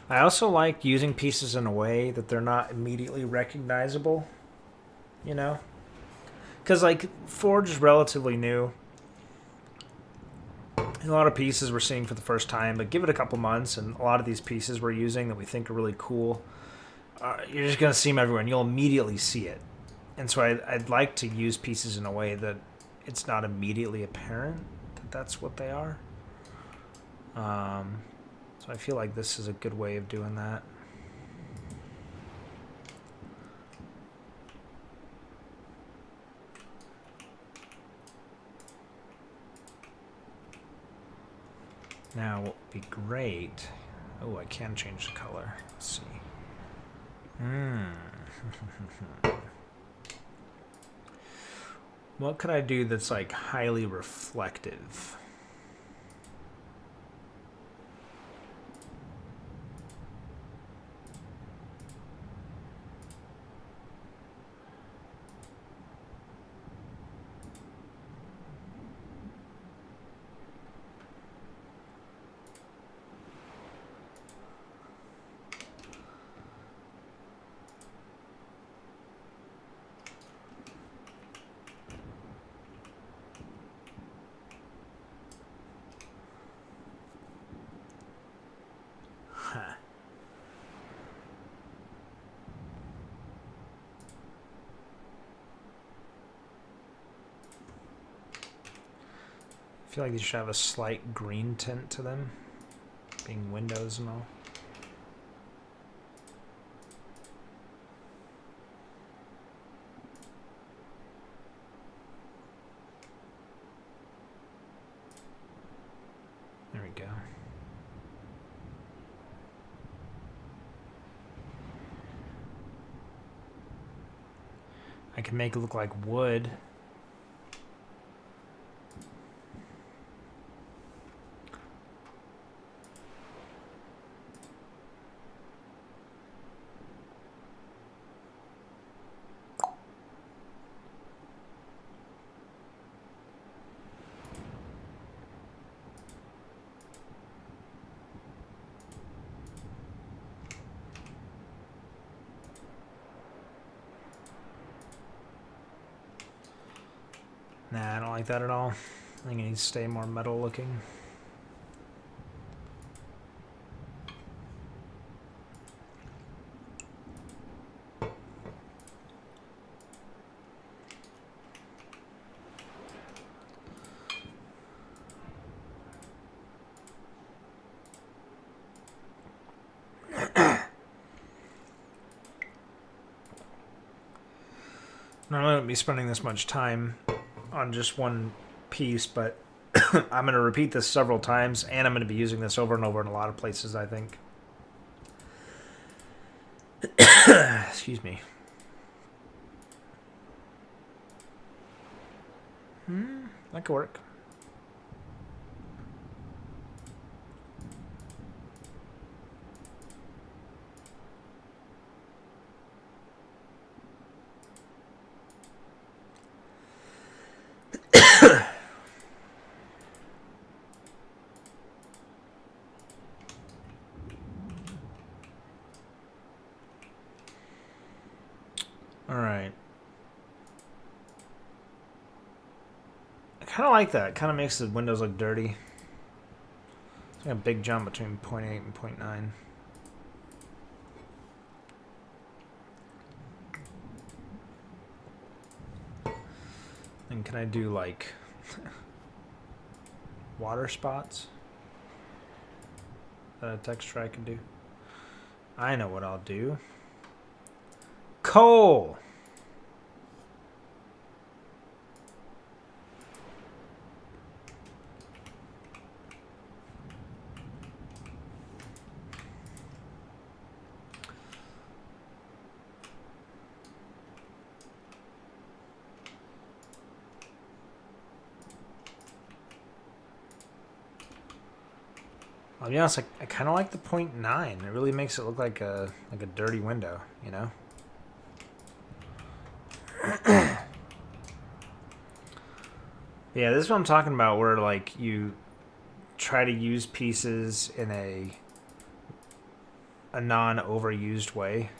I also like using pieces in a way that they're not immediately recognizable, you know? Because, like, Forge is relatively new. And a lot of pieces we're seeing for the first time, but give it a couple months, and a lot of these pieces we're using that we think are really cool, you're just going to see them everywhere, and you'll immediately see it. And so I'd like to use pieces in a way that it's not immediately apparent that that's what they are. So I feel like this is a good way of doing that. Now, what would be great... Oh, I can change the color. Let's see. What could I do that's, like, highly reflective? I feel like these should have a slight green tint to them, being windows and all. There we we go. I can make it look like wood. Nah, I don't like that at all. I think it needs to stay more metal looking. Normally I wouldn't be spending this much time on just one piece, but I'm going to repeat this several times, and I'm going to be using this over and over in a lot of places, I think. Excuse me. That could work. All right. I kind of like that. It kind of makes the windows look dirty. It's like a big jump between 0.8 and 0.9. And can I do like water spots? Is that a texture I can do? I know what I'll do. Coal! I'll be honest, I kind of like the 0.9. It really makes it look like a dirty window, you know? Yeah, this is what I'm talking about, where like you try to use pieces in a non-overused way.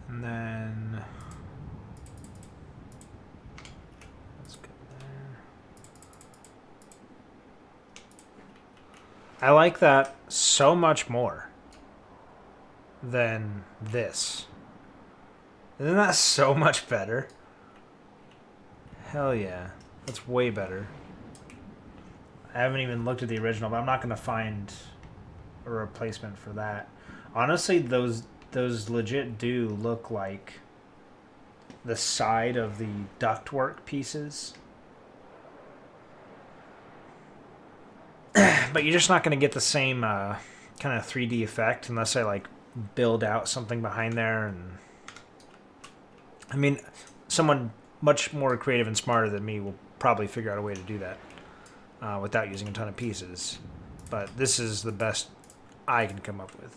And then let's go there. I like that so much more than this. Isn't that so much better? Hell yeah. That's way better. I haven't even looked at the original, but I'm not going to find a replacement for that. Honestly, those legit do look like the side of the ductwork pieces. But you're just not going to get the same kind of 3D effect unless I like build out something behind there. And I mean, someone much more creative and smarter than me will probably figure out a way to do that without using a ton of pieces. But this is the best I can come up with.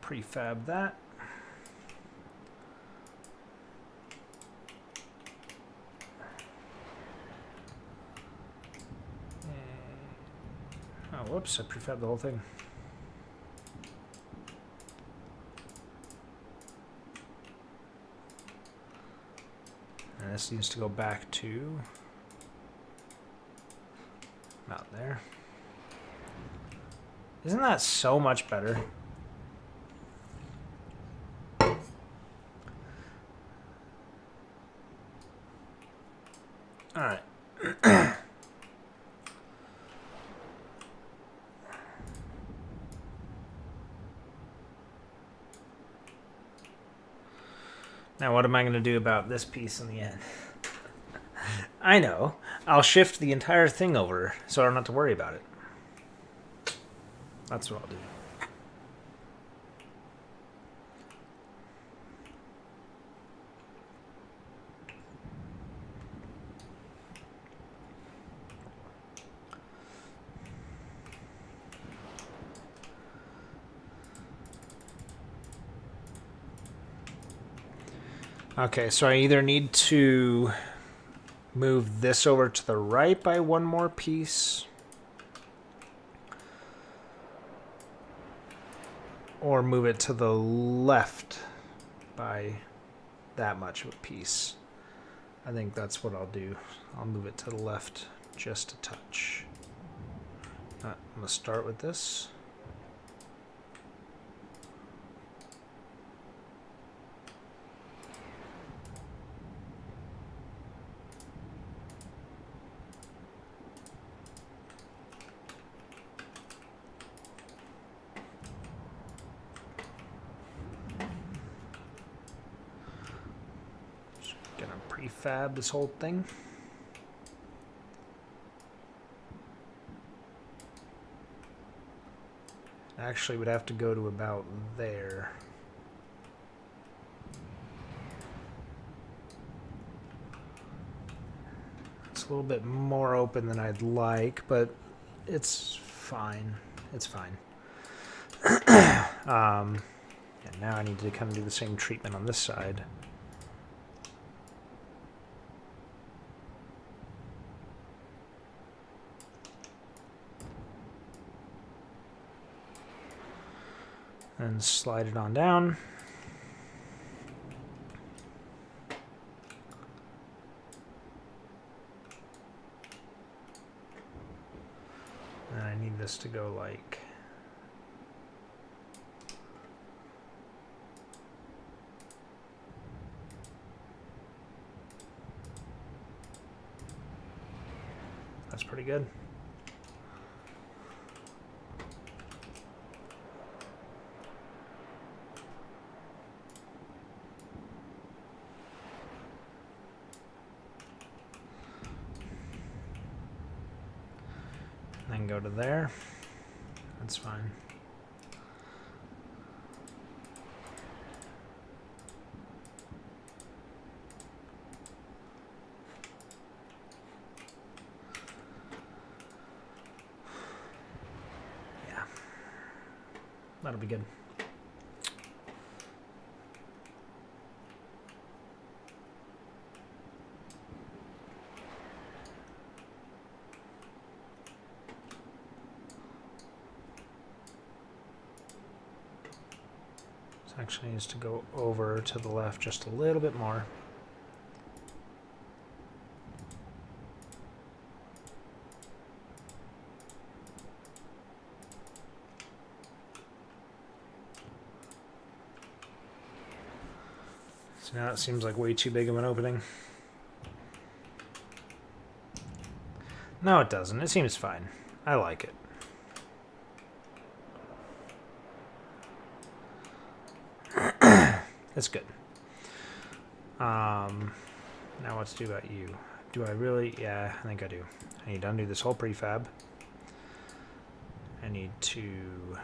prefab that. Oh, whoops, I prefabbed the whole thing. And this needs to go back to about there. Isn't that so much better? All right. Now what am I going to do about this piece in the end? I know. I'll shift the entire thing over so I don't have to worry about it. That's what I'll do. Okay, so I either need to move this over to the right by one more piece, or move it to the left by that much of a piece. I think that's what I'll do. I'll move it to the left just a touch. I'm going to start with this. Prefab this whole thing. Actually, would have to go to about there. It's a little bit more open than I'd like, but it's fine. It's fine. And now I need to kind of do the same treatment on this side. And slide it on down. And I need this to go like that's pretty good. Then go to there. That's fine. Yeah. That'll be good. Actually needs to go over to the left just a little bit more. So now it seems like way too big of an opening. No, it doesn't. It seems fine. I like it. That's good. Now what to do about you? Do I really? Yeah, I think I do. I need to undo this whole prefab. I need to...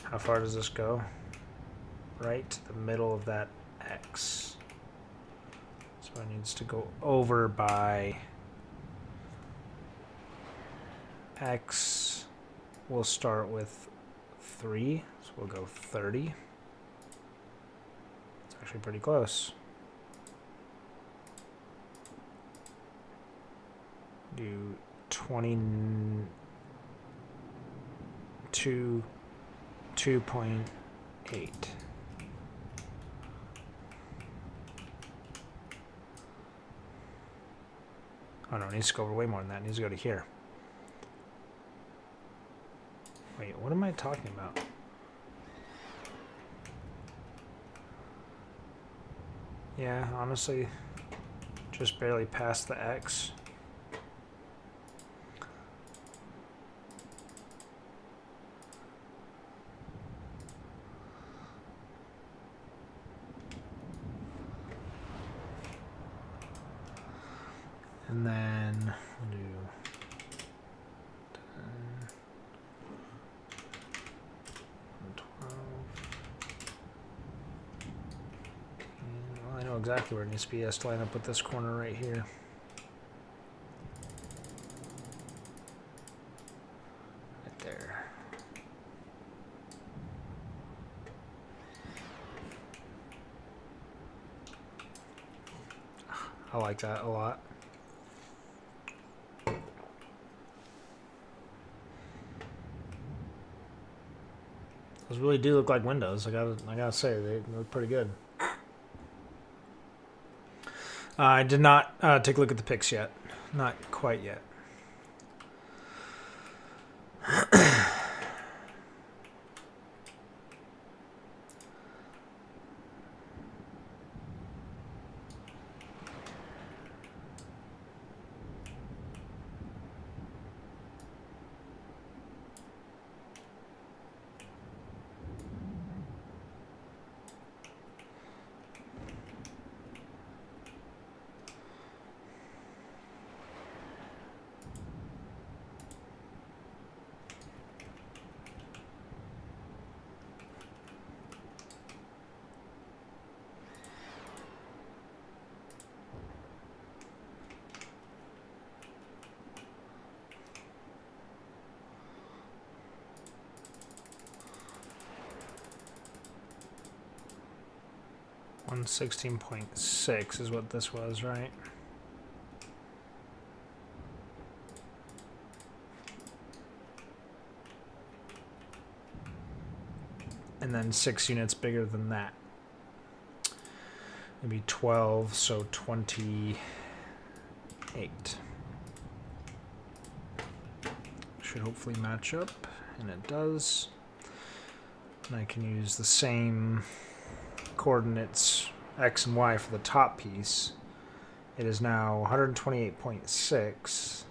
How far does this go? Right to the middle of that X. So it needs to go over by X we'll start with 3. So we'll go 30. It's actually pretty close. Do 2.8. Oh no, it needs to go over way more than that. It needs to go to here. Wait, what am I talking about? Yeah, honestly, just barely past the X. And then we'll do 10, 12. Well, I know exactly where it needs to be. It has to line up with this corner right here. Right there. I like that a lot. Those really do look like windows. I gotta say, they look pretty good. I did not take a look at the pics yet. Not quite yet. 116.6 is what this was, right? And then 6 units bigger than that. Maybe 12, so 28. Should hopefully match up, and it does. And I can use the same coordinates X and Y for the top piece. It is now 128.6.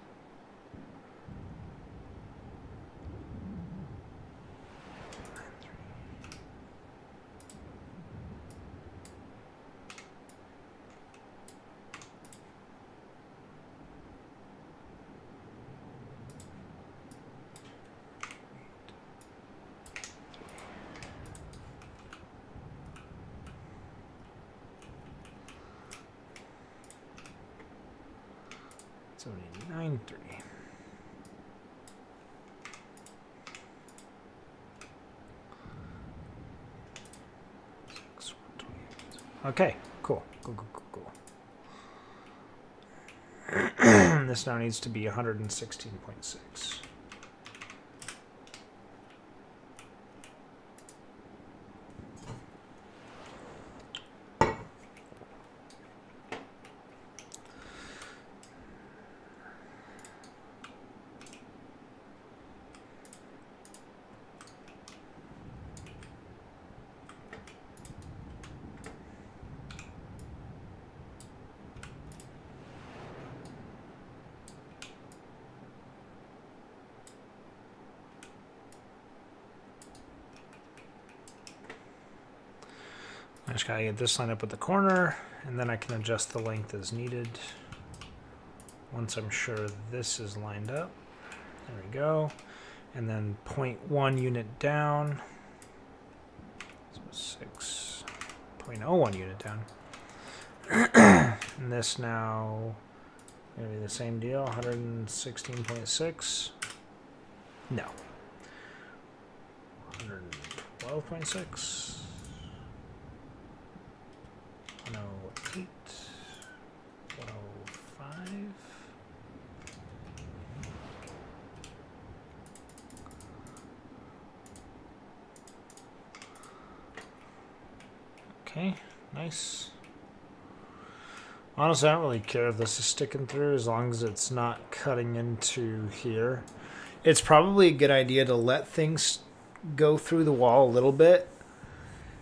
So 89.3. Okay, cool. Cool. This now needs to be 116.6. I just gotta get this line up with the corner, and then I can adjust the length as needed. Once I'm sure this is lined up. There we go. And then 0.1 unit down. So 6.01 unit down. And this now gonna be the same deal, 116.6. No. 112.6. 108. 105. Okay, nice. Honestly, I don't really care if this is sticking through as long as it's not cutting into here. It's probably a good idea to let things go through the wall a little bit.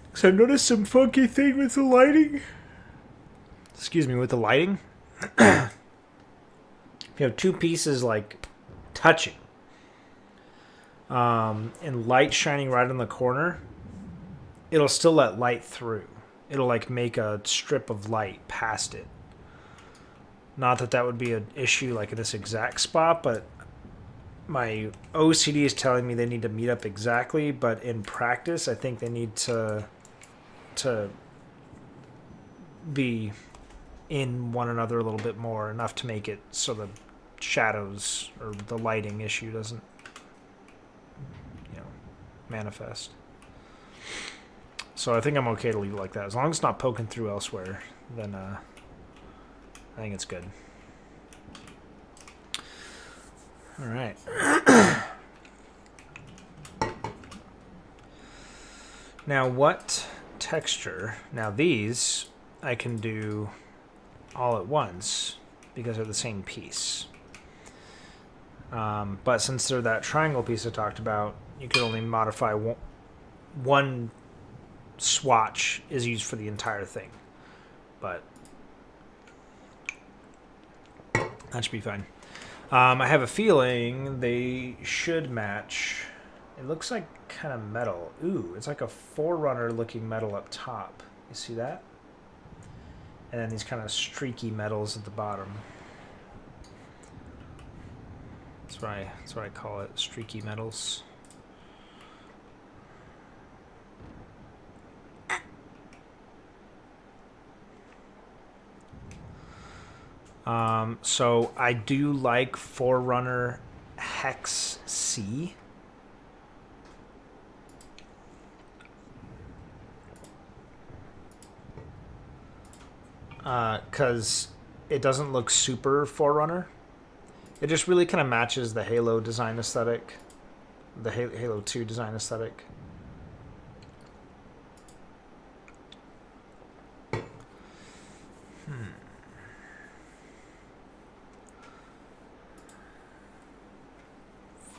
Because I noticed some funky thing with the lighting. Excuse me, with the lighting. If you have two pieces like touching and light shining right on the corner, it'll still let light through. It'll like make a strip of light past it. Not that that would be an issue like in this exact spot, but my OCD is telling me they need to meet up exactly, but in practice, I think they need to be in one another a little bit more, enough to make it so the shadows or the lighting issue doesn't, manifest. So I think I'm okay to leave it like that. As long as it's not poking through elsewhere, then I think it's good. All right. Now what texture? Now these I can do all at once because they're the same piece. But since they're that triangle piece I talked about, you could only modify one swatch is used for the entire thing. But that should be fine. I have a feeling they should match. It looks like kind of metal. Ooh, it's like a Forerunner looking metal up top. You see that? And then these kind of streaky metals at the bottom. That's what I call it, streaky metals. So I do like Forerunner Hex C. Because it doesn't look super Forerunner. It just really kind of matches the Halo design aesthetic, the Halo 2 design aesthetic.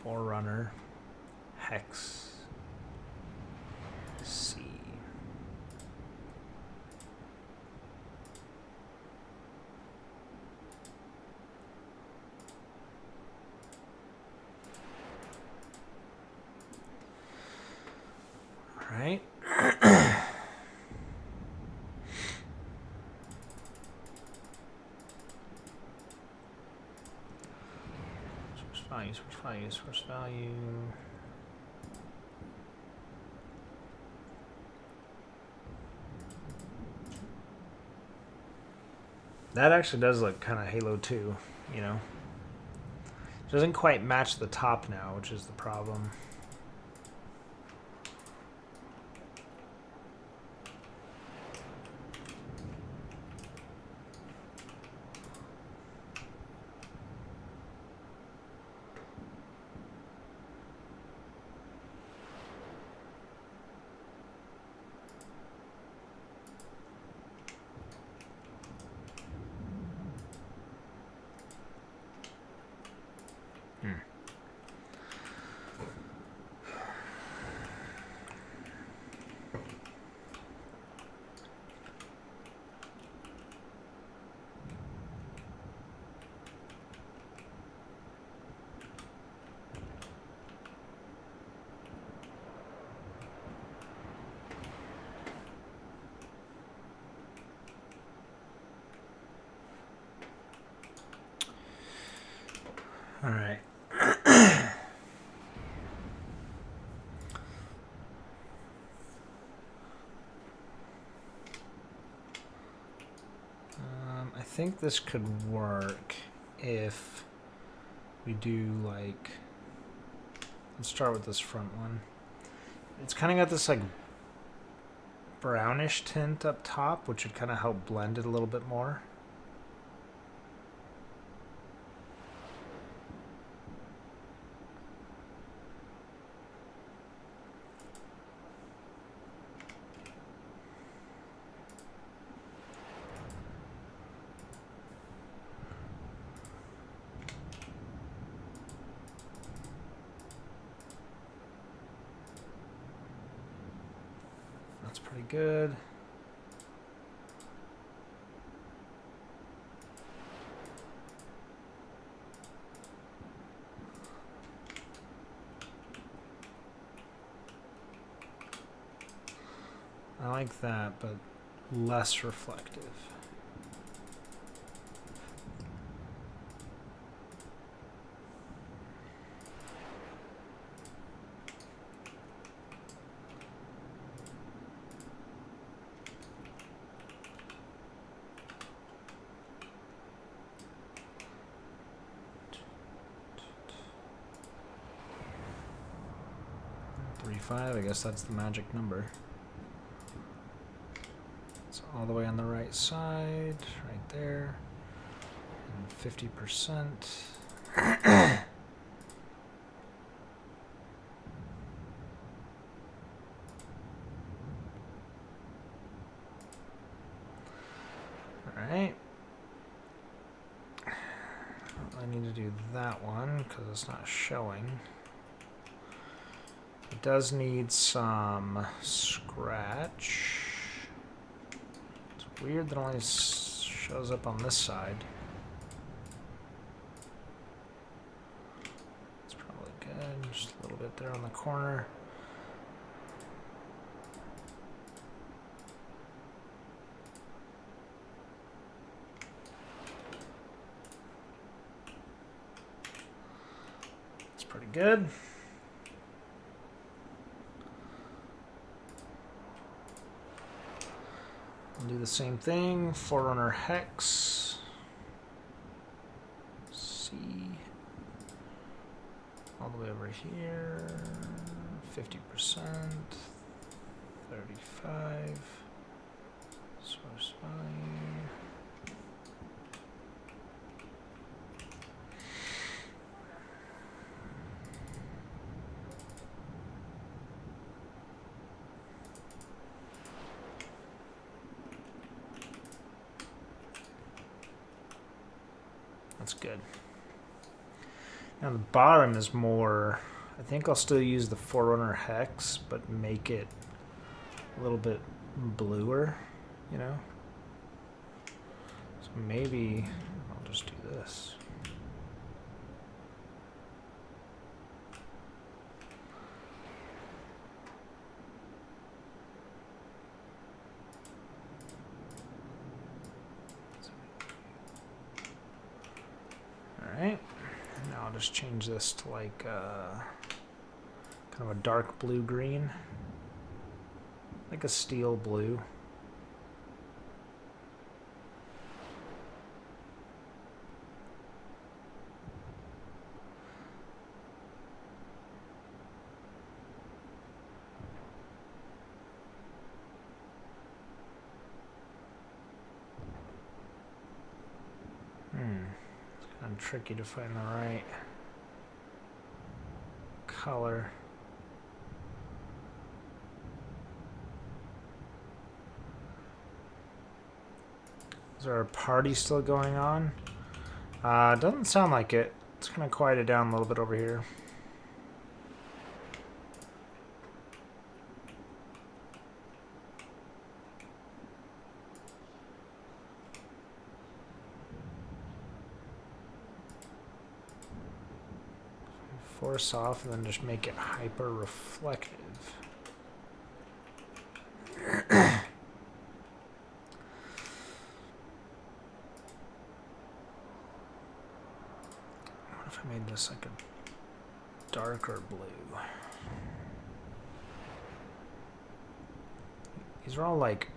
Forerunner Hex C. All right. Source value. That actually does look kind of Halo 2, It doesn't quite match the top now, which is the problem. All right. I think this could work if we do like, let's start with this front one. It's kind of got this like brownish tint up top, which would kind of help blend it a little bit more. That's pretty good. I like that, but less reflective. I guess that's the magic number. It's all the way on the right side, right there, and 50%. All right. I need to do that one because it's not showing. It does need some scratch. It's weird that it only shows up on this side. It's probably good. Just a little bit there on the corner. It's pretty good. Do the same thing, Forerunner Hex, C, all the way over here, 50%, 35, source value. That's good. Now the bottom is more, I think I'll still use the Forerunner Hex, but make it a little bit bluer, you know? So maybe I'll just do this. Alright, and now I'll just change this to like kind of a dark blue-green, like a steel blue. Tricky to find the right color. Is there a party still going on? Doesn't sound like it. It's kind of quieted down a little bit over here. Force off and then just make it hyper reflective. What if I made this like a darker blue? These are all like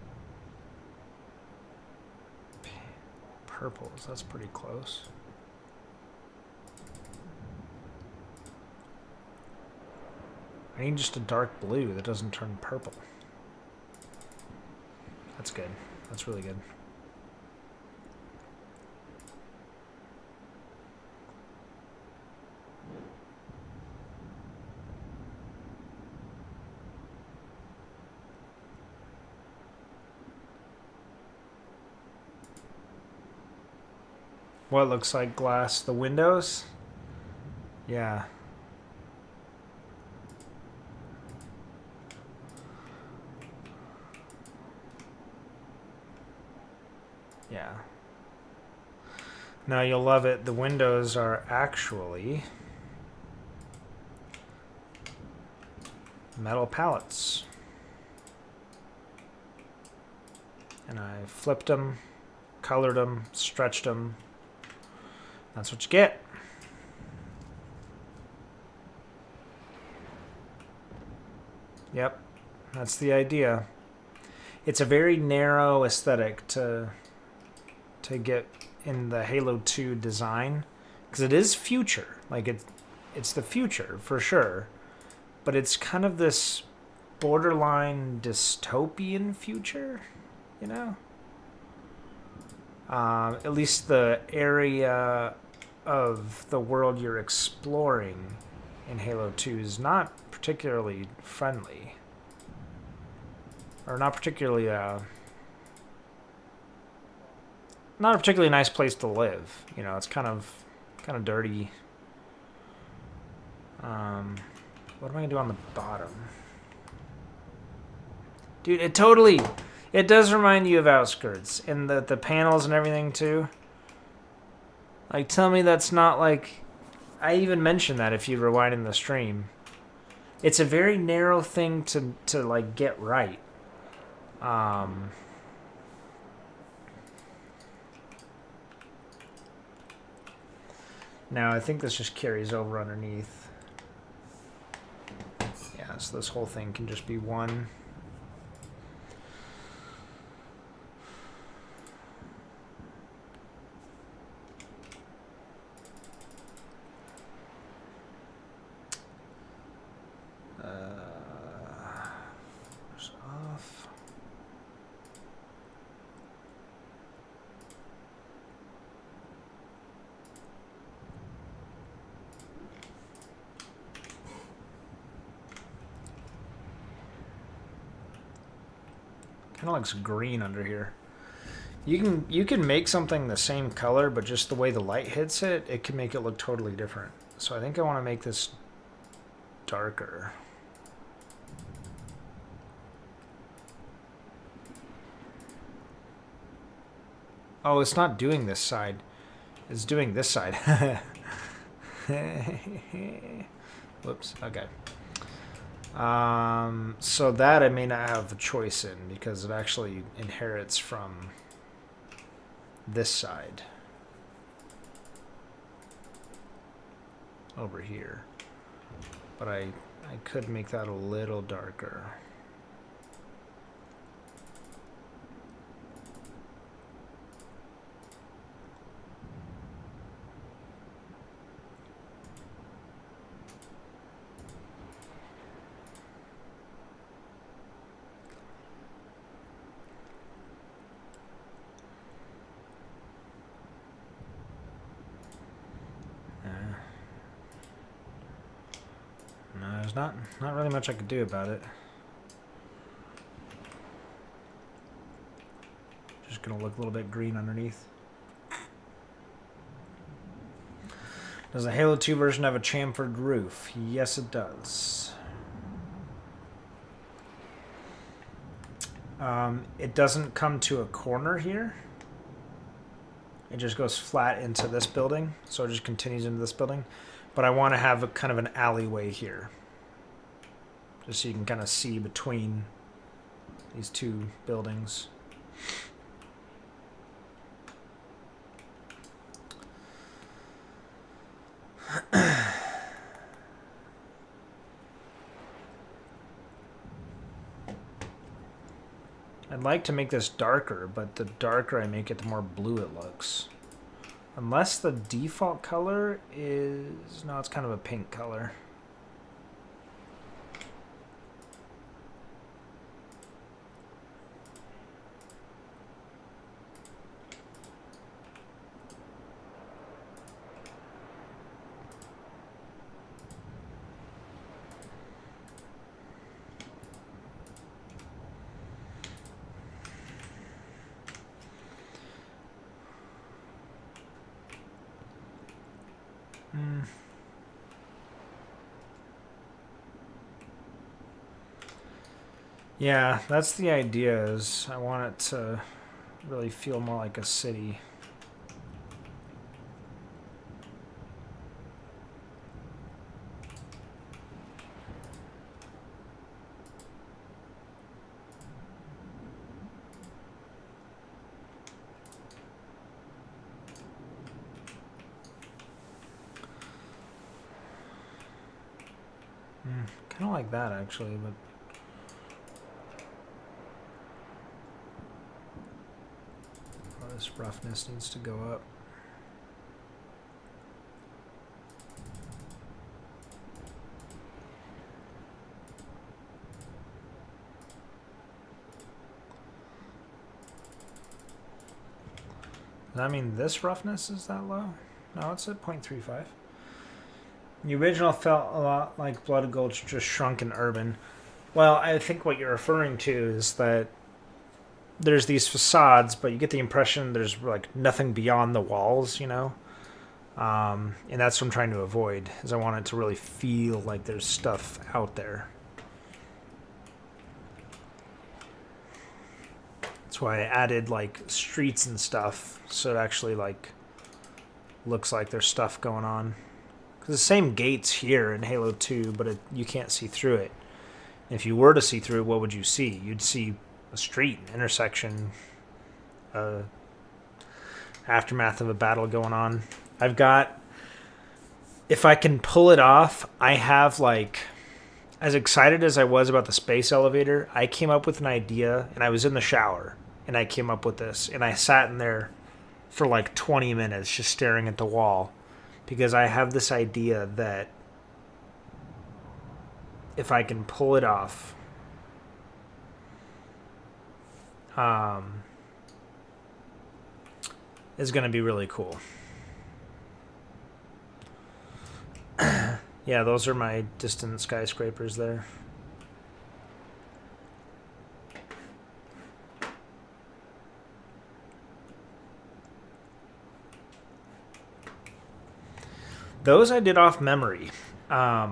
purples. That's pretty close. I need just a dark blue that doesn't turn purple. That's good. That's really good. What looks like glass? The windows? Yeah. Yeah. Now you'll love it. The windows are actually metal pallets. And I flipped them, colored them, stretched them. That's what you get. Yep, that's the idea. It's a very narrow aesthetic to get in the Halo 2 design, because it is future. Like it's the future for sure, but it's kind of this borderline dystopian future, you know. At least the area of the world you're exploring in Halo 2 is not particularly friendly, or not particularly not a particularly nice place to live. You know, it's kind of dirty. What am I gonna do on the bottom? Dude, it does remind you of Outskirts, and the panels and everything too. Like, tell me that's not like, I even mentioned that if you rewind in the stream. It's a very narrow thing to like get right. Now I think this just carries over underneath. Yeah, so this whole thing can just be one. Off. Kind of looks green under here. You can make something the same color, but just the way the light hits it, it can make it look totally different. So I think I want to make this darker. Oh, it's not doing this side. It's doing this side. Whoops. Okay. So that I may not have a choice in, because it actually inherits from this side over here. But I could make that a little darker. There's not really much I could do about it. Just gonna look a little bit green underneath. Does the Halo 2 version have a chamfered roof? Yes, it does. It doesn't come to a corner here. It just goes flat into this building, so it just continues into this building. But I want to have a kind of an alleyway here, just so you can kind of see between these two buildings. I'd like to make this darker, but the darker I make it, the more blue it looks. Unless the default color is... No, it's kind of a pink color. Yeah, that's the idea. Is I want it to really feel more like a city. Kind of like that actually, but this roughness needs to go up. Does that mean this roughness is that low? No, it's at 0.35. The original felt a lot like Blood Gulch, just shrunk in urban. Well, I think what you're referring to is that there's these facades, but you get the impression there's like nothing beyond the walls, you know? And that's what I'm trying to avoid, is I want it to really feel like there's stuff out there. That's why I added like streets and stuff, so it actually like looks like there's stuff going on. Because the same gate's here in Halo 2, but you can't see through it. If you were to see through it, what would you see? You'd see a street, an intersection, aftermath of a battle going on. I've got, if I can pull it off, I have like, as excited as I was about the space elevator, I came up with an idea, and I was in the shower, and I came up with this, and I sat in there for like 20 minutes just staring at the wall, because I have this idea that if I can pull it off, is going to be really cool. Yeah, those are my distant skyscrapers there. Those I did off memory. I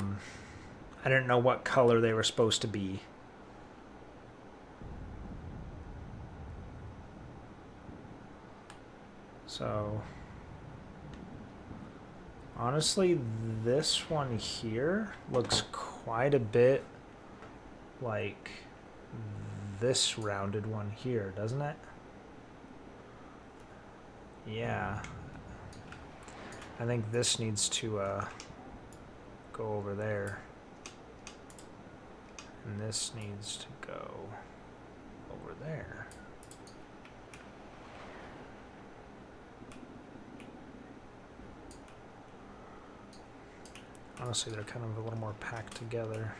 didn't know what color they were supposed to be. So, honestly, this one here looks quite a bit like this rounded one here, doesn't it? Yeah. I think this needs to go over there. And this needs to go over there. Honestly, they're kind of a little more packed together.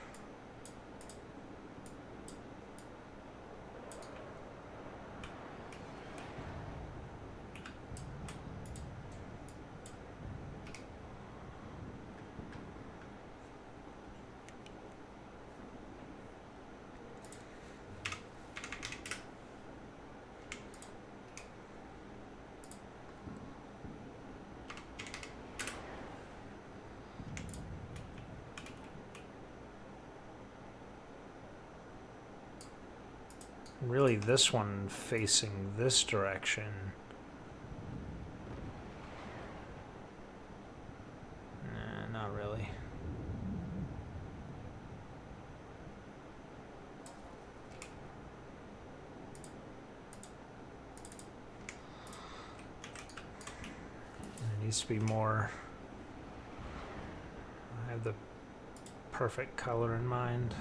Really, this one facing this direction. Nah, not really. It needs to be more. I have the perfect color in mind.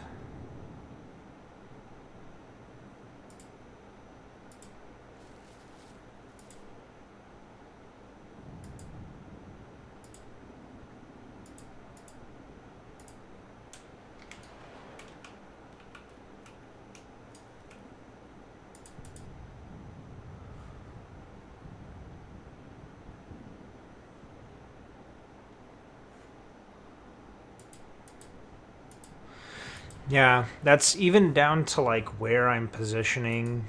Yeah, that's even down to like where I'm positioning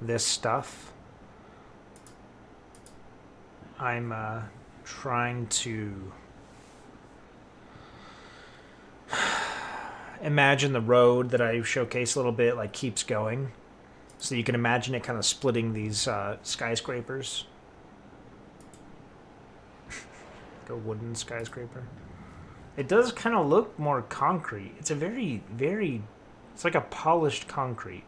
this stuff. I'm trying to imagine the road that I showcased a little bit like keeps going. So you can imagine it kind of splitting these skyscrapers. Like a wooden skyscraper. It does kind of look more concrete. It's a very, very... It's like a polished concrete.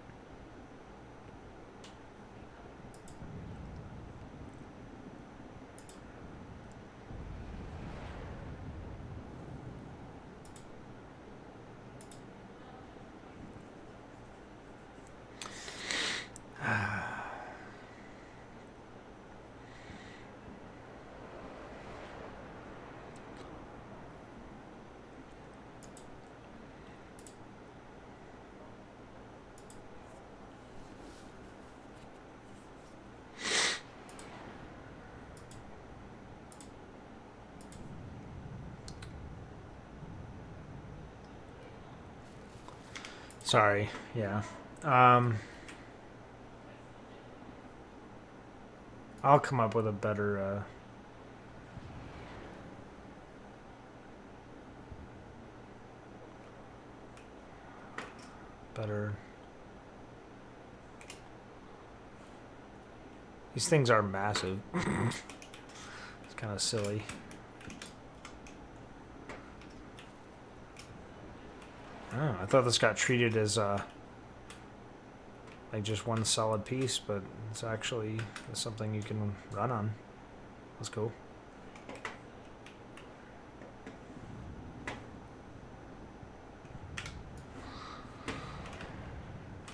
Sorry, yeah. I'll come up with a better... better... These things are massive. It's kind of silly. Oh, I thought this got treated as like just one solid piece, but it's actually something you can run on. That's cool.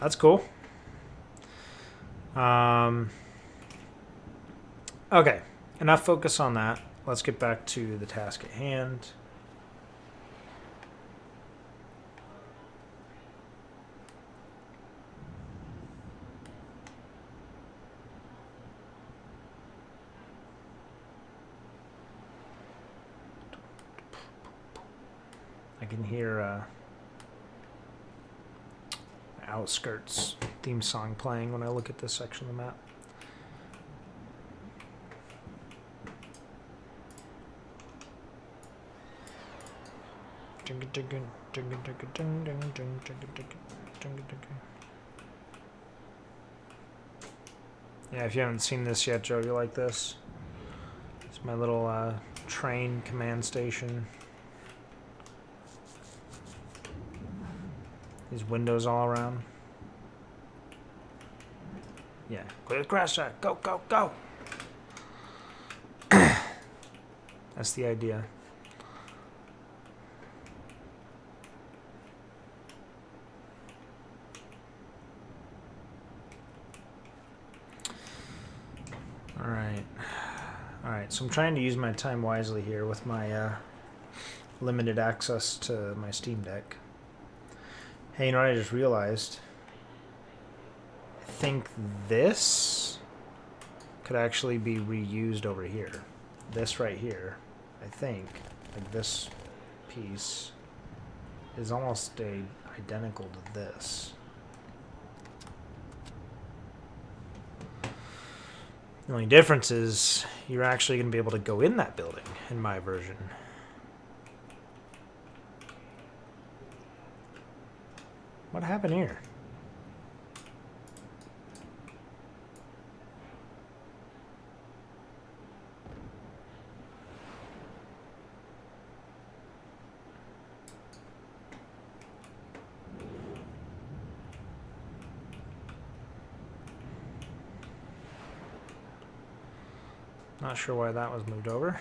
That's cool. Okay, enough focus on that. Let's get back to the task at hand. I can hear Outskirts theme song playing when I look at this section of the map. Yeah, if you haven't seen this yet, Joe, you like this? It's my little train command station. These windows all around. Yeah, clear the crash site. Go, go, go! That's the idea. Alright, so I'm trying to use my time wisely here with my limited access to my Steam Deck. Hey, you know what I just realized? I think this could actually be reused over here. This right here, I think, like this piece, is almost identical to this. The only difference is you're actually going to be able to go in that building in my version. What happened here? Not sure why that was moved over.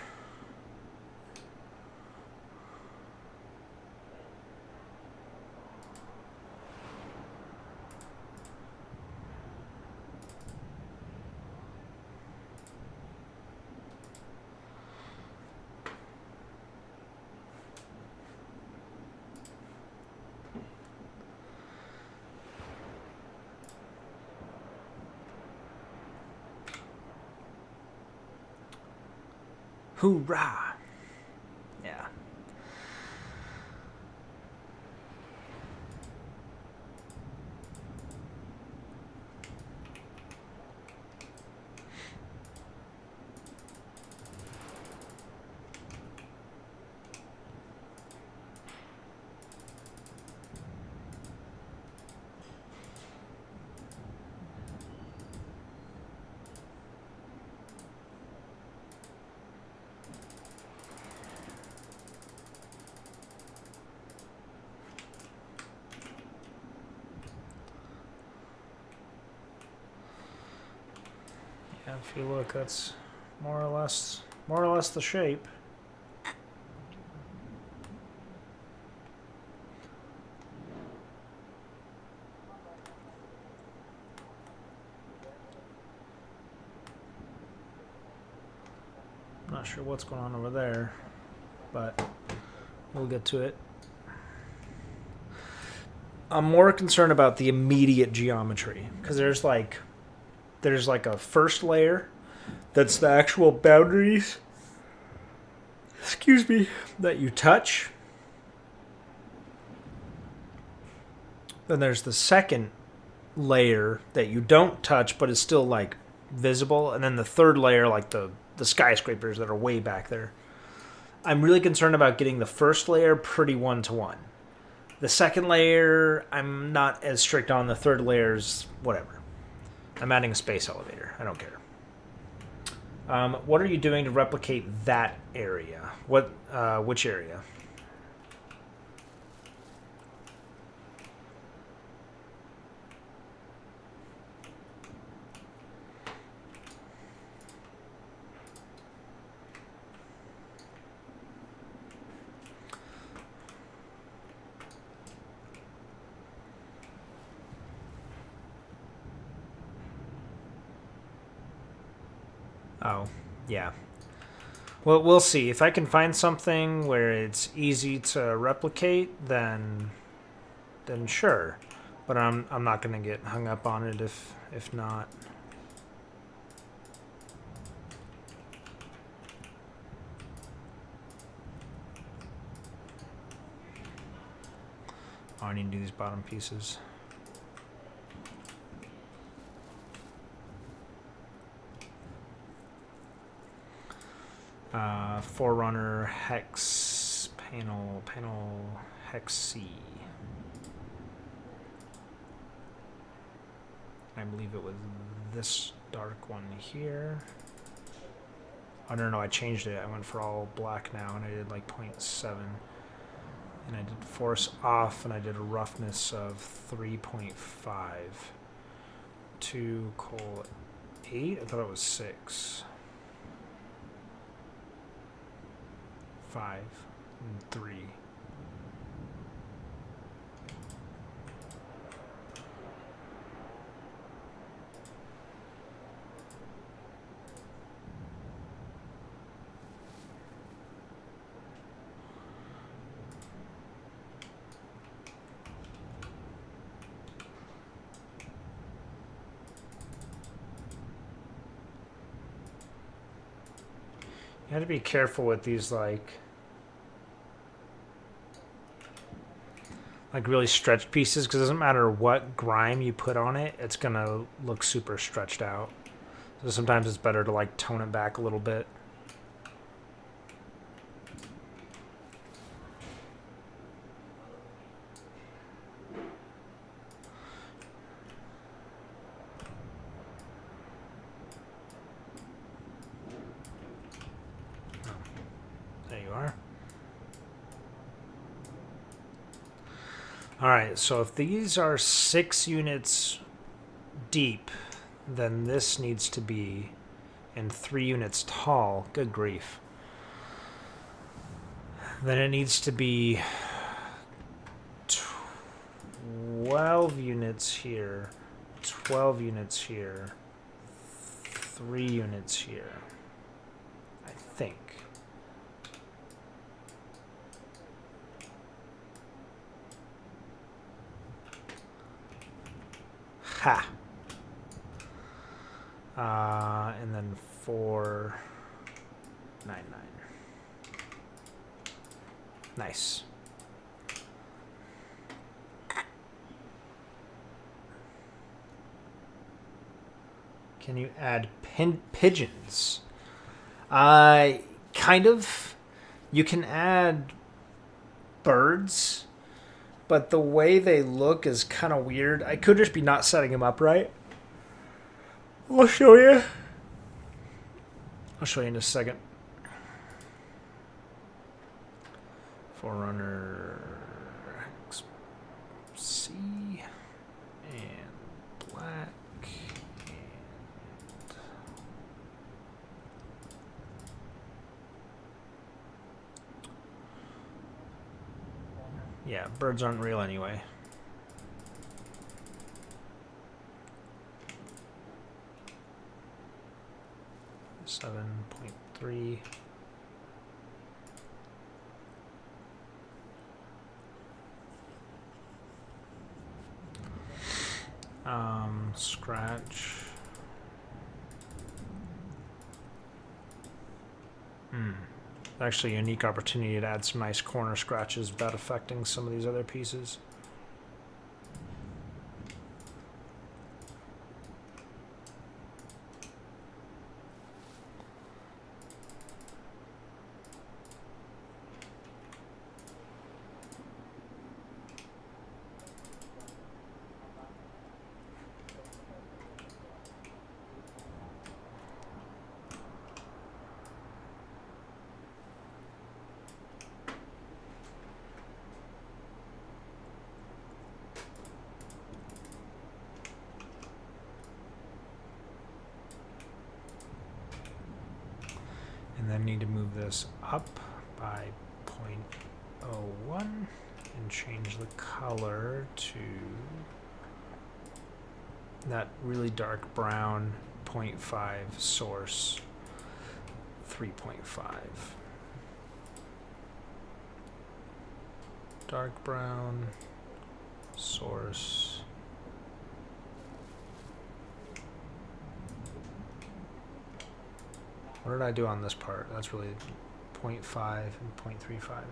Hoorah! Yeah. if you look, that's more or less the shape. Not sure what's going on over there, but we'll get to it. I'm more concerned about the immediate geometry because there's like a first layer that's the actual boundaries, excuse me, that you touch. Then there's the second layer that you don't touch but is still like visible, and then the third layer, like the skyscrapers that are way back there. I'm really concerned about getting the first layer pretty one-to-one. The second layer, I'm not as strict on. The third layer's whatever. I'm adding a space elevator. I don't care. What are you doing to replicate that area? Which area? Oh, yeah. Well, we'll see. If I can find something where it's easy to replicate, then sure. But I'm not gonna get hung up on it if not. Oh, I need to do these bottom pieces. Forerunner hex panel hex C. I believe it was this dark one here. Oh no, I changed it. I went for all black now, and I did like 0.7, and I did force off, and I did a roughness of 3.5. 2:8. I thought it was 6. 5 and 3. You have to be careful with these like really stretched pieces, because it doesn't matter what grime you put on it, it's gonna look super stretched out. So sometimes it's better to like tone it back a little bit. Oh, there you are. Alright, so if these are 6 units deep, then this needs to be in 3 units tall. Good grief. Then it needs to be 12 units here, 12 units here, 3 units here, I think. Ha! And then 499. Nice. Can you add pigeons? Kind of. You can add birds, but the way they look is kind of weird. I could just be not setting them up right. I'll show you. I'll show you in a second. Forerunner C and black and Yeah, birds aren't real anyway. $7.3. Scratch. Actually a unique opportunity to add some nice corner scratches without affecting some of these other pieces. And then need to move this up by 0.01 and change the color to that really dark brown 0.5 source 3.5. Dark brown source. What did I do on this part? That's really 0.5 and 0.35.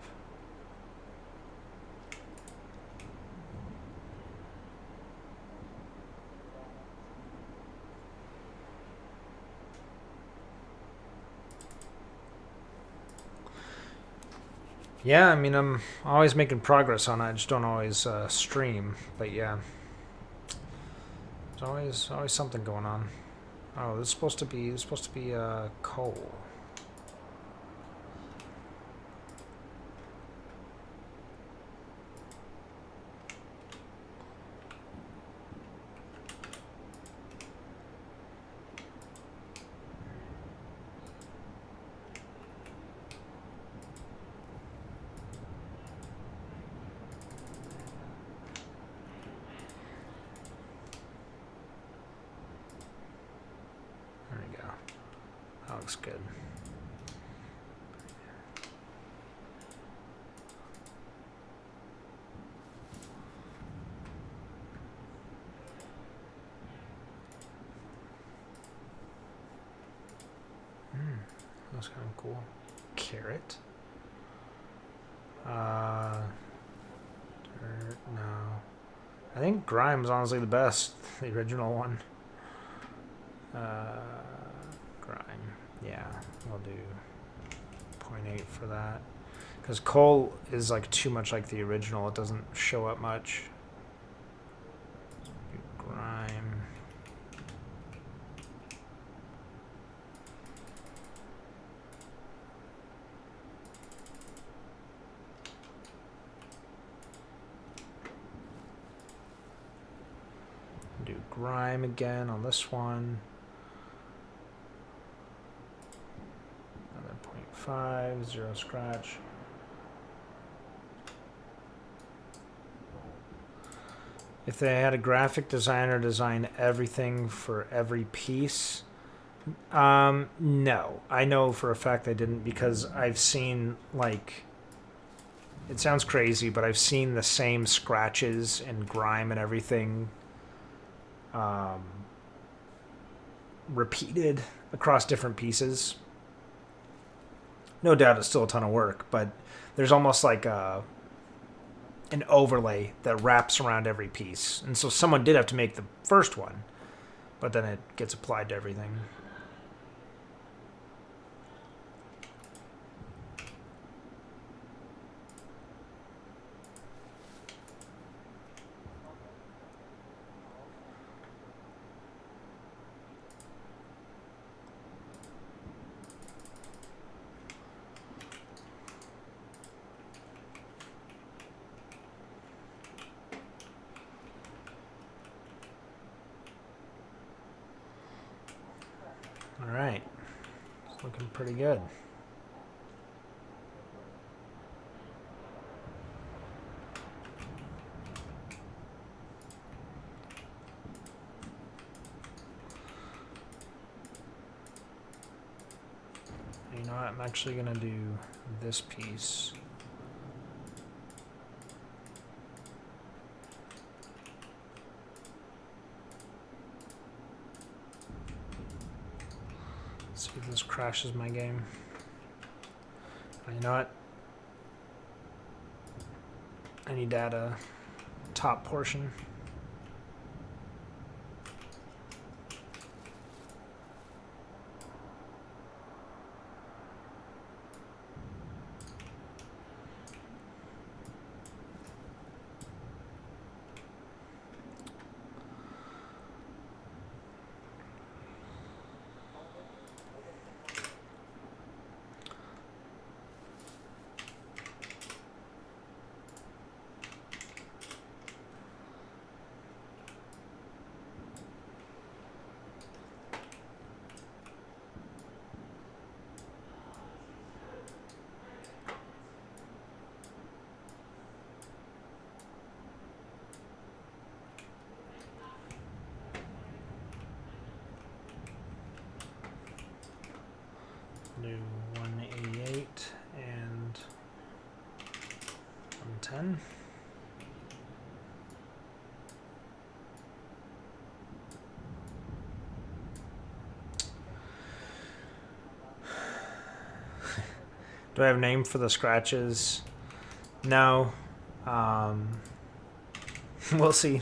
Yeah, I mean, I'm always making progress on it. I just don't always stream. But yeah, there's always something going on. Oh, this is supposed to be coal. That looks good. That's kind of cool. Carrot. Dirt, no. I think Grime's honestly the best. The original one. Grime. Yeah, we'll do 0.8 for that. Because coal is like too much like the original. It doesn't show up much. Grime. Do grime again on this one. Another 0.5, 0 scratch. If they had a graphic designer design everything for every piece, no. I know for a fact they didn't, because I've seen, like, it sounds crazy, but I've seen the same scratches and grime and everything repeated across different pieces. No doubt it's still a ton of work, but there's almost like an overlay that wraps around every piece. And so someone did have to make the first one, but then it gets applied to everything. All right, it's looking pretty good. I'm actually gonna do this piece. See if this crashes my game. You know what? I need to add a top portion. Do 188 and 110. Do I have a name for the scratches? No. We'll see.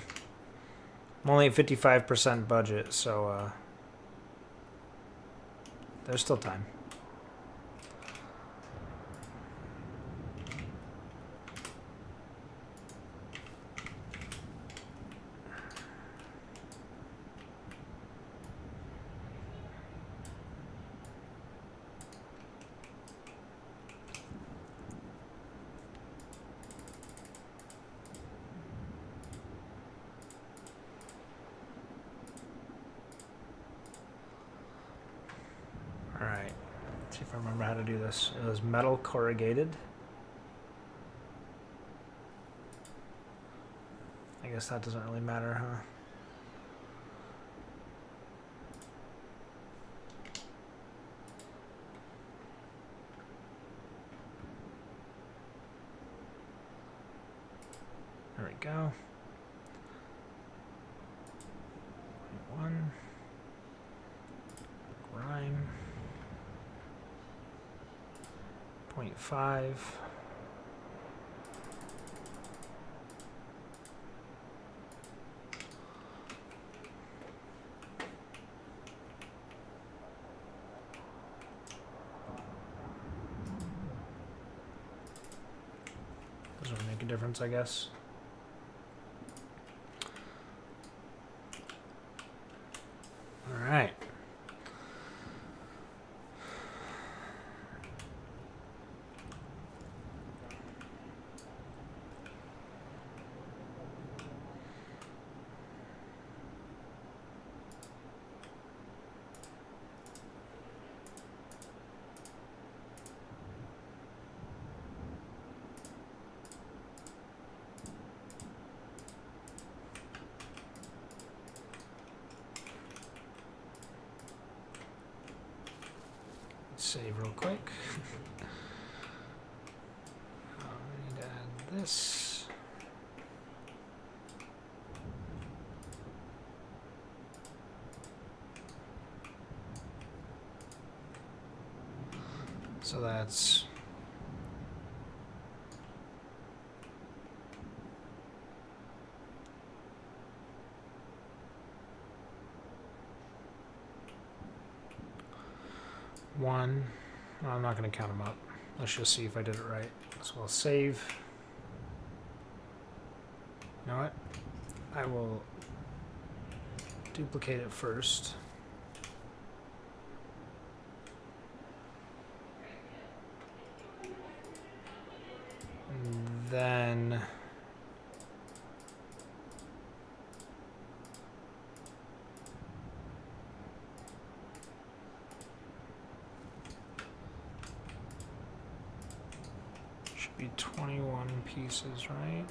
I'm only at 55% budget, so there's still time. Alright, let's see if I remember how to do this. It was metal corrugated. I guess that doesn't really matter, huh? There we go. 1. Grime. 0.5. Doesn't make a difference, I guess. All right. Save real quick. I need to add this. So that's one. No, I'm not going to count them up. Let's just see if I did it right. So I'll save. You know what? I will duplicate it first. And then should be 21 pieces, right?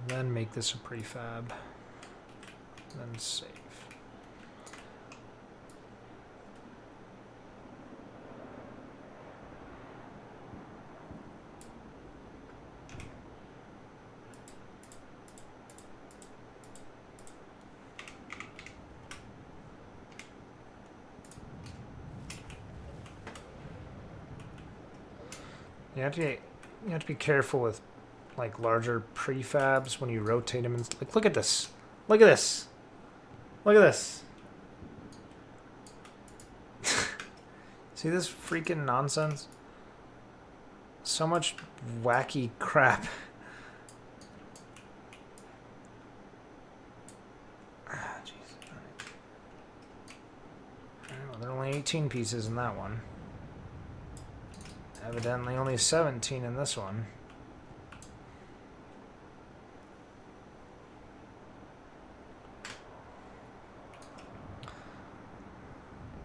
Then make this a prefab. Then save. you have to be careful with like larger prefabs when you rotate them. And like, look at this. Look at this. Look at this. See this freaking nonsense? So much wacky crap. Ah, jeez. Well, there are only 18 pieces in that one. Evidently only 17 in this one.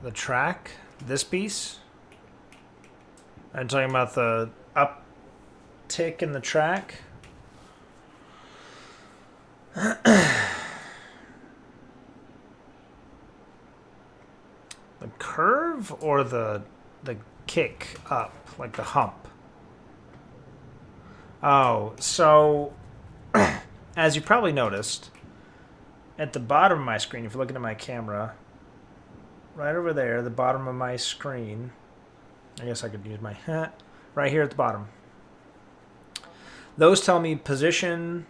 The track, this piece. I'm talking about the uptick in the track. The curve or the kick up, like the hump? Oh, so as you probably noticed, at the bottom of my screen, if you're looking at my camera, right over there, the bottom of my screen, I guess I could use my hat, right here at the bottom. Those tell me position,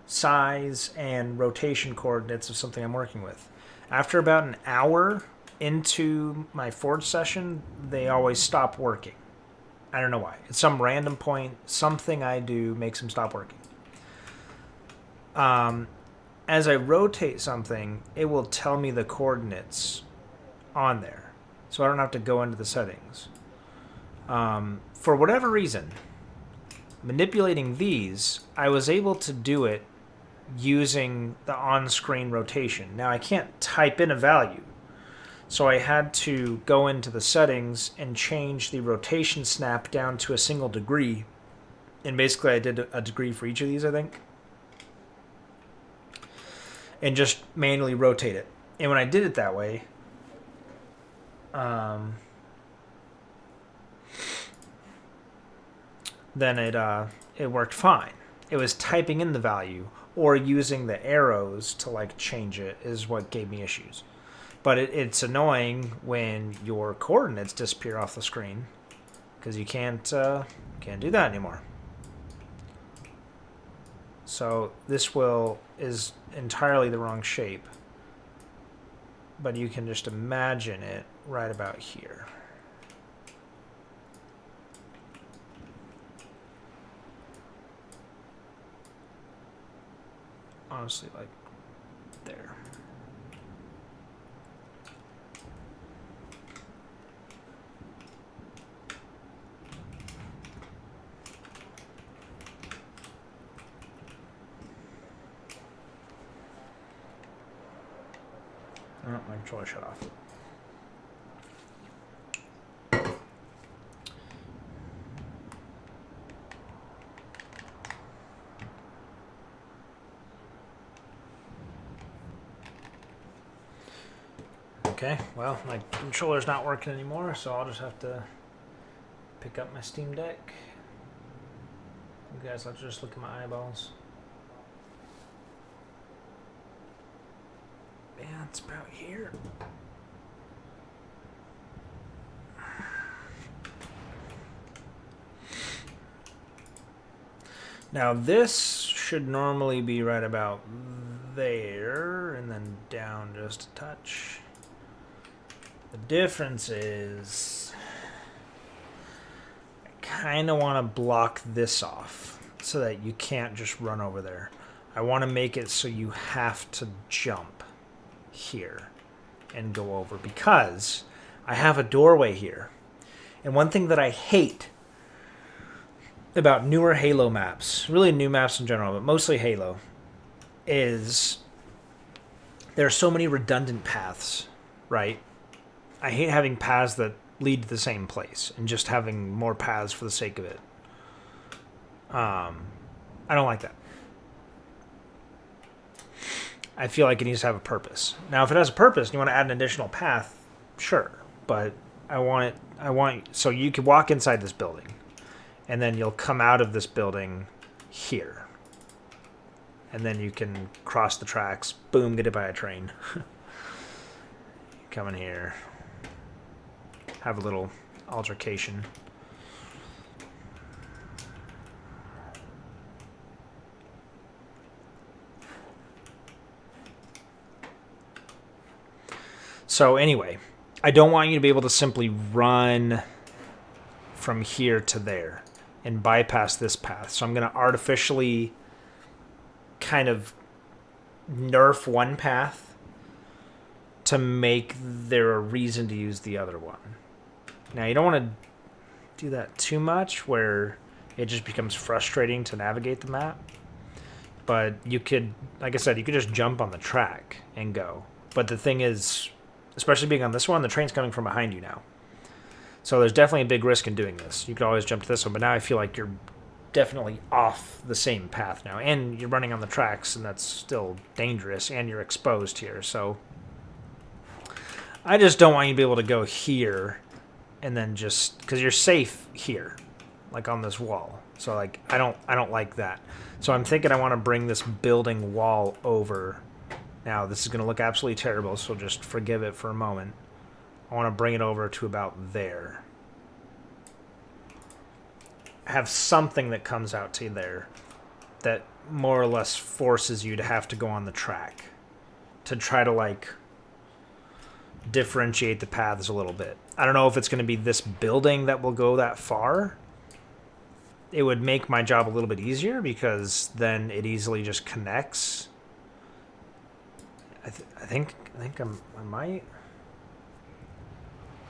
size, and rotation coordinates of something I'm working with. After about an hour into my Forge session, they always stop working. I don't know why. At some random point, something I do makes them stop working. As I rotate something, it will tell me the coordinates on there, so I don't have to go into the settings. For whatever reason, manipulating these, I was able to do it using the on-screen rotation. Now I can't type in a value, so I had to go into the settings and change the rotation snap down to a single degree, and basically I did a degree for each of these, I think, and just manually rotate it. And when I did it that way, then it worked fine. It was typing in the value or using the arrows to like change it is what gave me issues. But it's annoying when your coordinates disappear off the screen because you can't do that anymore. So this is entirely the wrong shape, but you can just imagine it right about here. Honestly, like there. Oh, my controller shut off. Okay, well, my controller's not working anymore, so I'll just have to pick up my Steam Deck. You guys, let's just look at my eyeballs. Yeah, it's about here. Now this should normally be right about there, and then down just a touch. The difference is I kind of want to block this off so that you can't just run over there. I want to make it so you have to jump here and go over because I have a doorway here. And one thing that I hate about newer Halo maps, really new maps in general, but mostly Halo, is there are so many redundant paths, right? I hate having paths that lead to the same place and just having more paths for the sake of it. I don't like that. I feel like it needs to have a purpose. Now, if it has a purpose and you want to add an additional path, sure. But so you can walk inside this building and then you'll come out of this building here. And then you can cross the tracks, boom, get hit by a train. Come in here. Have a little altercation. So anyway, I don't want you to be able to simply run from here to there and bypass this path. So I'm going to artificially kind of nerf one path to make there a reason to use the other one. Now, you don't want to do that too much where it just becomes frustrating to navigate the map. But you could, like I said, you could just jump on the track and go. But the thing is, especially being on this one, the train's coming from behind you now. So there's definitely a big risk in doing this. You could always jump to this one, but now I feel like you're definitely off the same path now. And you're running on the tracks, and that's still dangerous, and you're exposed here. So I just don't want you to be able to go here and then just... because you're safe here, like on this wall. So like I don't like that. So I'm thinking I want to bring this building wall over. Now, this is going to look absolutely terrible, so just forgive it for a moment. I want to bring it over to about there. Have something that comes out to there that more or less forces you to have to go on the track to try to, like, differentiate the paths a little bit. I don't know if it's going to be this building that will go that far. It would make my job a little bit easier because then it easily just connects. I think I might.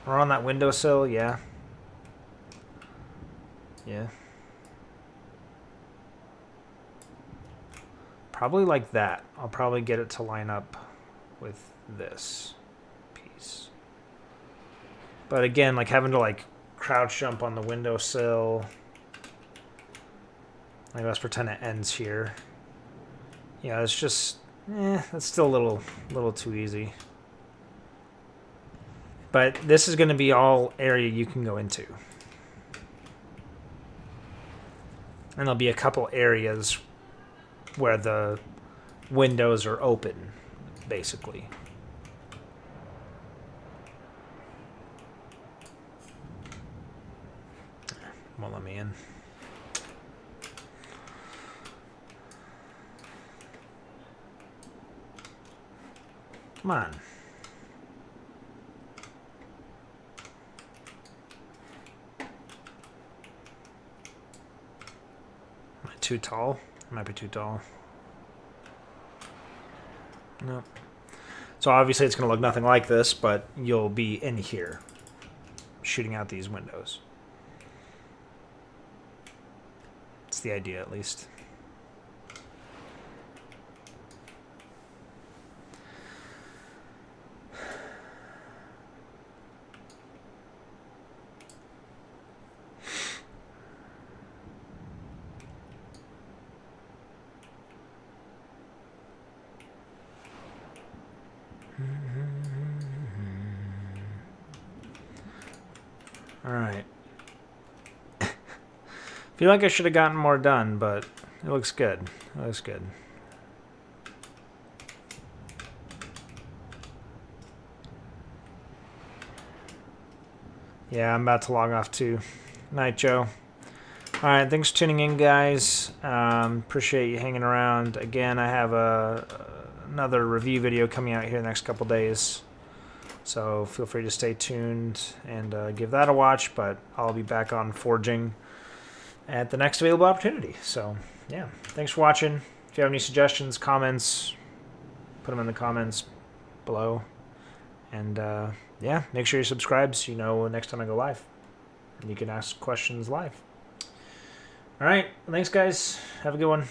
We're on that windowsill, yeah. Yeah. Probably like that. I'll probably get it to line up with this piece. But again, like having to like crouch jump on the windowsill. Like let's pretend it ends here. Yeah, it's just that's still a little too easy. But this is going to be all area you can go into. And there'll be a couple areas where the windows are open, basically. Won't let me in. Come on. Am I too tall? I might be too tall. No. So obviously it's going to look nothing like this, but you'll be in here shooting out these windows. It's the idea, at least. Alright. Feel like I should have gotten more done, but it looks good. It looks good. Yeah, I'm about to log off too. Night, Joe. Alright, thanks for tuning in, guys. Appreciate you hanging around. Again, I have another review video coming out here the next couple days. So feel free to stay tuned and give that a watch, but I'll be back on Forging at the next available opportunity. So, yeah, thanks for watching. If you have any suggestions, comments, put them in the comments below. And, yeah, make sure you subscribe so you know next time I go live. And you can ask questions live. All right, thanks, guys. Have a good one.